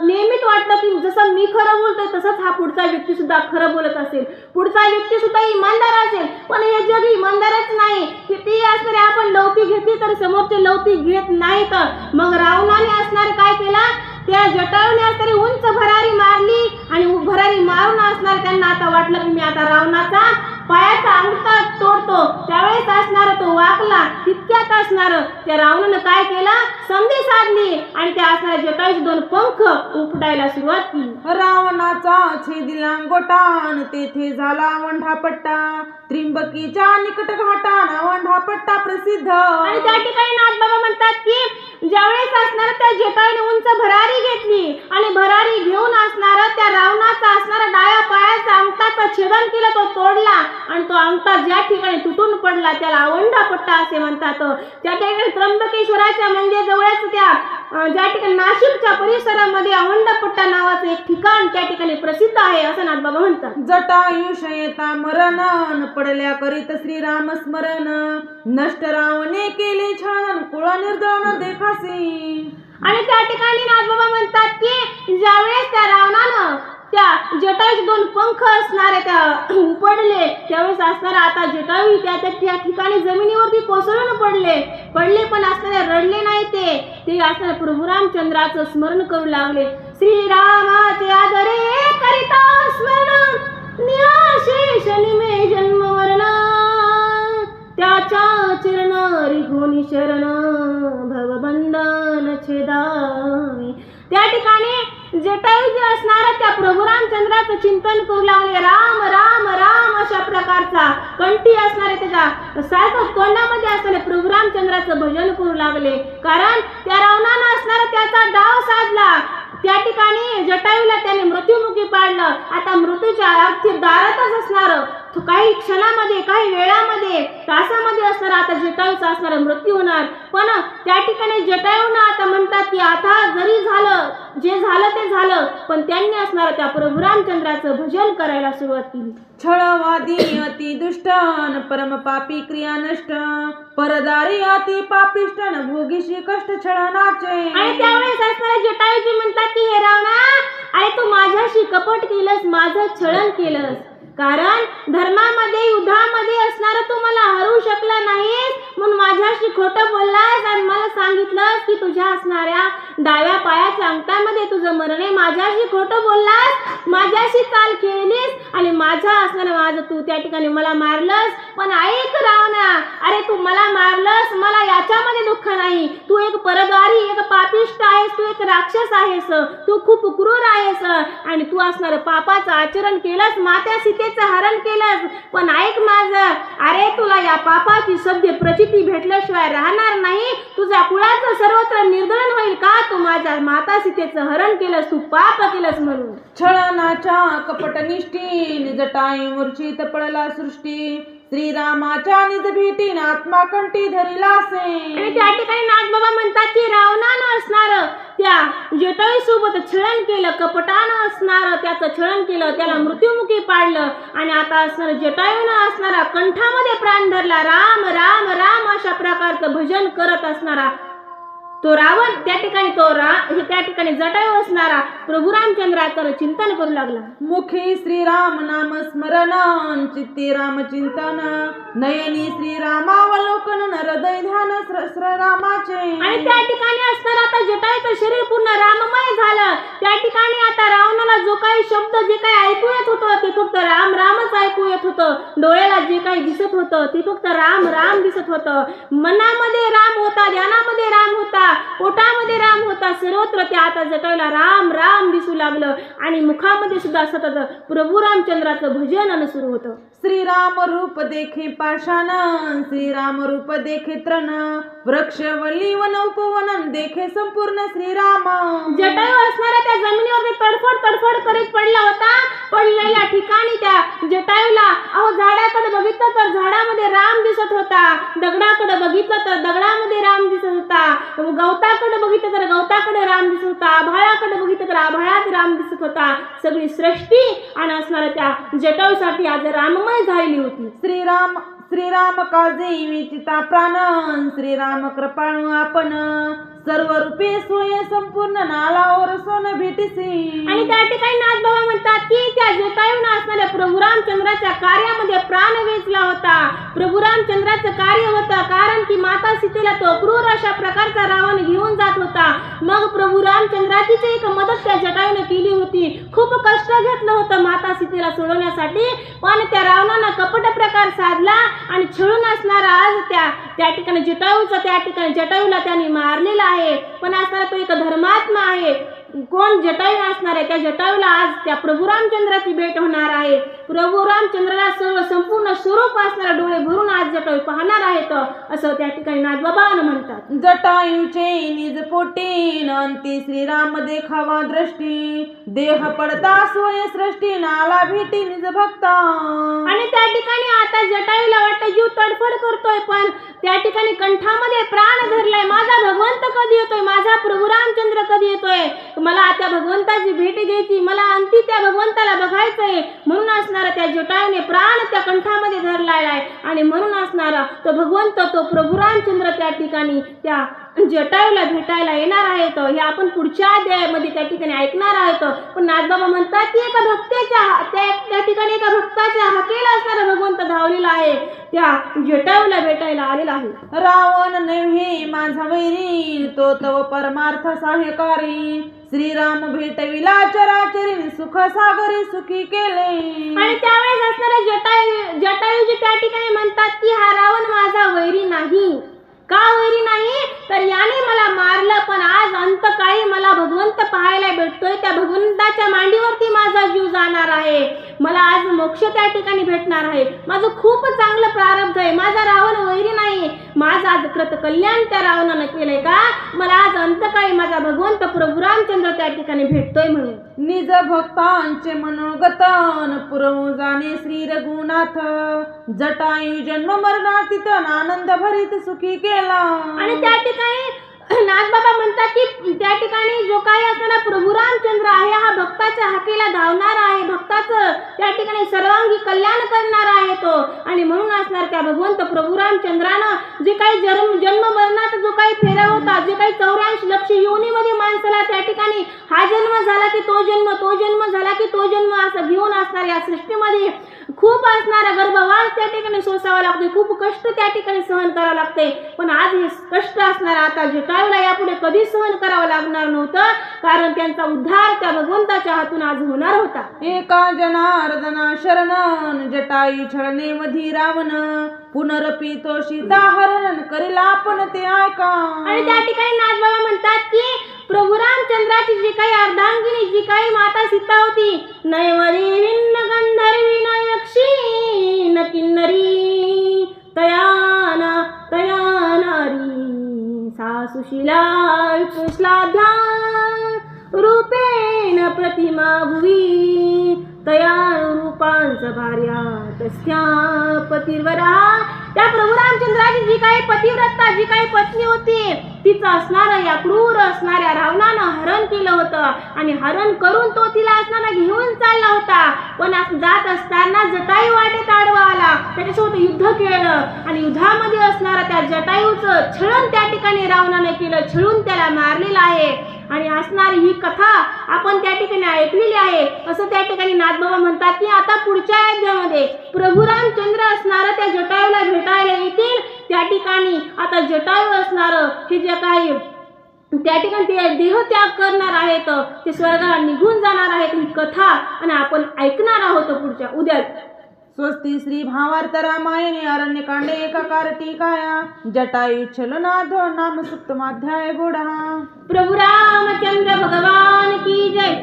Speaker 2: नेहमीच वाटतं की जसं मी खरं बोलतोय तसंच हा पुढचा व्यक्ती सुद्धा खरं बोलत असेल, पुढचा व्यक्ती सुद्धा इमानदार असेल. पण हे जग इमानदारच नाही. किती असणारे आपण लवती घेतली तर समोरचे लवती घेत नाहीत. मग रावणाने असणारे काय केला? त्या जटायूने असणारी उंच भरारी मारली आणि भरारी मारून असणार त्यांना आता वाटलं की मी आता रावणाचा पायाचा अंगठा तोडतो. त्यावेळेस असणार तो वाकला. तितक्यात असणार त्या रावणानं काय केलं? संधी साधली आणि त्या असणाऱ्या जटायूचे 2 पंख उपटायला सुरुवात केली.
Speaker 1: रावणाचा छेदिला गोटान, तेथे झाला वंढापट्टा, त्रिंबकीच्या निकट घाटान वंढापट्टा प्रसिद्ध.
Speaker 2: आणि त्या ठिकाणी नाथबाबा म्हणतात की ज्यावेळेस असणार त्या जटायूने उंच भरारी घेतली आणि भरारी घेऊन असणार त्या रावणाचा असणारा डाव्या पायाचा अंगठाचं छेदन केलं, तो तोडला आणि तो अंगठा ज्या ठिकाणी तुटून पडला त्याला वंढापट्टा असे म्हणतात. त्या ठिकाणी त्र्यंबकेश्वराच्या म्हणजे जवळच त्या ज्या ठिकाणी नाशिकच्या परिसरामध्ये अवंढापट्टा नावाचं एक ठिकाण त्या ठिकाणी प्रसिद्ध आहे असं नाथबाबा म्हणतात.
Speaker 1: जटायू शयता मरण, पडल्या करीत श्रीराम स्मरण, नष्ट रावणे केले छळन, कुळ निर्दळन देखासी.
Speaker 2: आणि त्या ठिकाणी नाथबाबा म्हणतात की ज्यावेळेस त्या रावणानं त्या जटायूचे 2 पंख असणारे त्या उपडले त्यावेळेस असणार आता जटायू त्या ठिकाणी जमिनीवरती कोसळून पडले पण असणारे रडले नाही. ते असणारे प्रभू रामचंद्राचं स्मरण करू लागले. श्रीरामाचे आदरे करिता स्मरण, निराशेष निमे जन्म मरण, त्याच्या चरण रिघोनी शरण, भवबंधन छेदावी. त्या ठिकाणी जटायू जे असणार त्या प्रभू रामचंद्राचं चिंतन करू लागले. राम राम राम अशा प्रकारचा कंठी असणारे त्याच्या सारखं तोंडामध्ये असणारे प्रभू रामचंद्राचं भजन करू लागले. कारण त्या रावणानं असणारा त्याचा डाव साधला. त्या ठिकाणी जटायूला त्याने मृत्युमुखी पाडलं. आता मृत्यूच्या अगदी दारातच असणार काही क्षणामध्ये काही वेळामध्ये तासामध्ये असणार आता जटायूचा असणारा मृत्यू होणार. पण त्या ठिकाणी जटायूनं आता म्हणतात की आता जरी झालं जे झालं ते झालं पण त्यांनी असणार त्या प्रभू रामचंद्राचं भजन करायला सुरुवात केली.
Speaker 1: छळवादी अति दुष्टन, परम पापी क्रिया नष्ट, परदारी अति पापिष्टन, भोगीशी कष्ट छळनाचे.
Speaker 2: आणि त्यावेळेस असणारे जटायूजी म्हणतात की हे रावणा, अरे तू माझ्याशी कपट केलंस, माझं छळन केलंस. कारण धर्मामध्ये युद्धामध्ये असणारा तू मला हरू शकला नाहीस म्हणून माझ्याशी खोटं बोललास आणि मला सांगितलंस की तुझ्या असणाऱ्या डाव्या पायाच्या अंगठ्यामध्ये तुझं मरण आहे. माझ्याशी खोटं बोललास, माझ्याशी चाल केलीस आणि माझं तू त्या ठिकाणी मला मारलंस. पण ऐक रावणा, अरे तू मला मारलंस, मला याच्यामध्ये दुःख नाही. तू एक परद्वारी एक पापिष्ट आहेस, तू एक राक्षस आहेस, तू खूप क्रूर आहेस आणि तू असणारं पापाचं आचरण केलंस, मात्या सीतेचं हरण केलंस. पण ऐक माझं, अरे तुला या पापाची सद्य प्रचिती भेटल्याशिवाय राहणार नाही. तुझ्या कुळाचं सर्वत्र निर्दळन होईल का तू माझ्या माता सीतेचं हरण केलंस, तू पाप केलंस म्हणून.
Speaker 1: छळनाच्या कपटनिष्ठी जटायू मूर्छित पडला सृष्टी, श्रीरामाच्या निज भेटीन आत्मा कंठी धरिलासे.
Speaker 2: आणि त्या ठिकाणी नाथबाबा म्हणतात की रावणानं असणार त्या जटायू सोबत छळण केलं, कपटानं असणार त्याचं छळण केलं, त्याला मृत्युमुखी पाडलं आणि आता असणार जटायूनं असणारा कंठामध्ये प्राण धरला, राम राम राम अशा प्रकारचं भजन करत असणारा तो रावण त्या ठिकाणी जटायू असणारा प्रभू रामचंद्राचं चिंतन करू लागला.
Speaker 1: मुखी श्रीराम नाम स्मरण चित्ती राम चिंतन नयनी श्रीरामावलोकन हृदय ध्यान श्रीरामाचे.
Speaker 2: आणि त्या ठिकाणी असणार आता जटायूचं शरीर पूर्ण राममय झालं. त्या ठिकाणी आता रावणाला जो काही शब्द जे काही ऐकू येत होतं ते फक्त राम रामच ऐकू येत होतं. डोळ्याला जे काही दिसत होतं ते फक्त राम राम दिसत होतं. मनामध्ये राम होता, ध्यानामध्ये राम होता, पोटामध्ये राम होता, सर्वत्र ते आता जटायूला राम राम दिसू लागलं आणि मुखामध्ये सुद्धा सतत प्रभू रामचंद्राचं भजन सुरू होतं.
Speaker 1: श्रीराम रूप देखे पाषाण श्रीराम रूप देखे तृण वृक्ष वल्ली वन उपवन देखे संपूर्ण श्रीराम.
Speaker 2: जटायू असणाऱ्या त्या जमिनीवर तडफड तडफड करीत पडला होता. पडलेल्या ठिकाणी त्या जटायूला झाडाकडे बघितलं तर झाडामध्ये राम दिसत होता, दगडाकडे बघितलं तर दगडामध्ये राम दिसत होता, गवताकडे बघितलं तर गवताकडे राम दिसत होता, आभाळाकडे बघितलं तर आभाळात राम दिसत होता. सगळी सृष्टी आणि असणाऱ्या त्या जटायूसाठी आज राममय झालेली होती.
Speaker 1: श्रीराम काजे विचिता प्राण श्रीराम कृपाळू आपण सर्व रूपे सोय संपूर्ण नालावर सोन भेटीसी.
Speaker 2: आणि त्या ठिकाणी नाथबाबा म्हणतात की त्या जटायूनं असणाऱ्या प्रभू रामचंद्राच्या कार्यामध्ये प्राण वेचला होता. प्रभू रामचंद्राचं कार्य होतं कारण की माता सीतेला तो क्रूर अशा प्रकारचा रावण घेऊन जात होता. मग प्रभू रामचंद्राचीच एक मदत त्या जटायूने केली होती. खूप कष्ट घेतलं होतं माता सीतेला सोडवण्यासाठी, पण त्या रावणानं कपट प्रकार साधला आणि छळून असणारा आज त्या ठिकाणी जटायूला त्याने मारलेला आहे. पण असणारा तो एक धर्मात्मा आहे. कोण जटायू असणार आहे? त्या जटायूला आज त्या प्रभू रामचंद्राची भेट होणार आहे. प्रभू रामचंद्राला सर्व संपूर्ण स्वरूप असणारा डोळे भरून आज जटायू पाहणार आहेत असं त्या ठिकाणी नाथबाबा म्हणतात.
Speaker 1: जटायूचे निज पोटी अंती श्रीराम देखावा दृष्टी देह पडता सोय सृष्टी नाला भेटी निज भक्ता.
Speaker 2: आणि त्या ठिकाणी आता जटायूला वाटतं जीव तडफड करतोय, पण त्या ठिकाणी कंठामध्ये प्राण धरलाय. माझा भगवंत कधी येतोय, माझा प्रभू रामचंद्र कधी येतोय, मला त्या भगवंताची भेट घ्यायची, मला अंती त्या भगवंताला बघायचंय. म्हणून असणारा त्या जटायूने प्राण त्या कंठामध्ये धरलेला आहे आणि म्हणून असणारा तो भगवंत तो प्रभू रामचंद्र त्या ठिकाणी त्या जटायूला भेटायला येणार आहेत. हे आपण पुढच्या अध्यायामध्ये त्या ठिकाणी ऐकणार आहोत. पण नाथबाबा म्हणतात की एका भक्ताच्या हाकेला असणारा भगवंत धावलेला आहे, त्या जटायूला भेटायला आलेला आहे.
Speaker 1: रावण नव्हे माझा वैरी तो तव परमार्थ सहायकारी श्रीराम भेटविला चराचरी सुख सागरी सुखी केले.
Speaker 2: आणि त्यावेळेस असणारे जटायूजी त्या ठिकाणी म्हणतात की हा रावण माझा वैरी नाही. का वैरी नाही? तर याने मला मारलं, पण आज अंतकाळी मला भगवंत पाहायला भेटतोय. त्या भगवंताच्या मांडीवरती माझा जीव जाणार आहे. मला आज मोक्ष त्या ठिकाणी भेटणार आहे. माझं खूप चांगलं प्रारब्ध आहे. माझा रावण वैरी नाही. माझं आज कृत कल्याण त्या रावणानं केलंय का? मला आज अंतकाळी माझा भगवंत प्रभू रामचंद्र त्या ठिकाणी भेटतोय म्हणून.
Speaker 1: निज भक्तांचे मनोगतन पुरवू जाणे श्री रघुनाथ जटायू जन्म मरणातीत आनंद भरीत सुखी केला.
Speaker 2: आणि त्या ठिकाणी नाथबाबा म्हणतात की त्या ठिकाणी जो काही असणारा प्रभू रामचंद्र आहे हा भक्ताच्या हाकेला धावणार आहे, भक्ताचं त्या ठिकाणी सर्वांगी कल्याण करणार आहे तो. आणि म्हणून असणार त्या भगवंत प्रभू रामचंद्रानं जे काही जन्म मरणाचा जो काही फेरा होता, जे काही 84 लक्ष योनीमध्ये माणसाला त्या ठिकाणी हा जन्म झाला की तो जन्म, तो जन्म झाला की तो जन्म असं घेऊन असणार या सृष्टीमध्ये खूप असणारा गर्भवास त्या ठिकाणी सोसावा लागते, खूप कष्ट त्या ठिकाणी सहन करावं लागते. पण आज हे कष्ट असणारा आता जटायूला यापुढे कधी सहन करावं लागणार नव्हतं, कारण त्यांचा उद्धार त्या भगवंताच्या हातून आज होणार होता.
Speaker 1: एका जनार्दना शरण जटायू छळणे मधी रावण पुनरपी तो सीता हरण करेल आपण ते ऐका.
Speaker 2: आणि त्या ठिकाणी नाथबाबा म्हणतात की प्रभू रामचंद्राची जी काही अर्धांगिनी जी काही माता सीता होती, नैवरी विन्न गंधर्वी न यक्षी न किन्नरी तयाना नारी सा सुशीला कृष्णाध्या रूपेण प्रतिमा भुवी तया रूपांच भार्या तस्या पतिव्रता. त्या प्रभू रामचंद्राची जी काही पतिव्रता, जी काही पत्नी होती, तिचं असणारं या क्रूर असणाऱ्या रावणानं हरण केलं होतं आणि हरण करून तो तिला असणारा घेऊन चालला होता. पण जात असताना जटायू वाटेत आडवा आला, त्याच्यासोबत युद्ध केलं आणि युद्धामध्ये असणारा त्या जटायूचं छळण त्या ठिकाणी रावणाने केलं, छळून त्याला मारलेलं आहे. आणि असणारी ही कथा आपण त्या ठिकाणी ऐकलेली आहे. असं त्या ठिकाणी नाथबाबा म्हणतात की आता पुढच्या अध्यायामध्ये प्रभू रामचंद्र असणारं त्या जटायूला भेटायला येतील. त्या ठिकाणी आता जटायू असणारं हे जे काही त्या ठिकाणी ते देहत्याग करणार आहेत, ते स्वर्गाला निघून जाणार आहेत, ही कथा आणि आपण ऐकणार आहोत पुढच्या उद्या.
Speaker 1: स्वस्ति श्री भावार्थ रामायणे अरण्यकांडे एकाकार टीकाया जटायु छलनाधो नाम सप्तमाध्याय गोडा.
Speaker 2: प्रभु रामचंद्र भगवान की जय.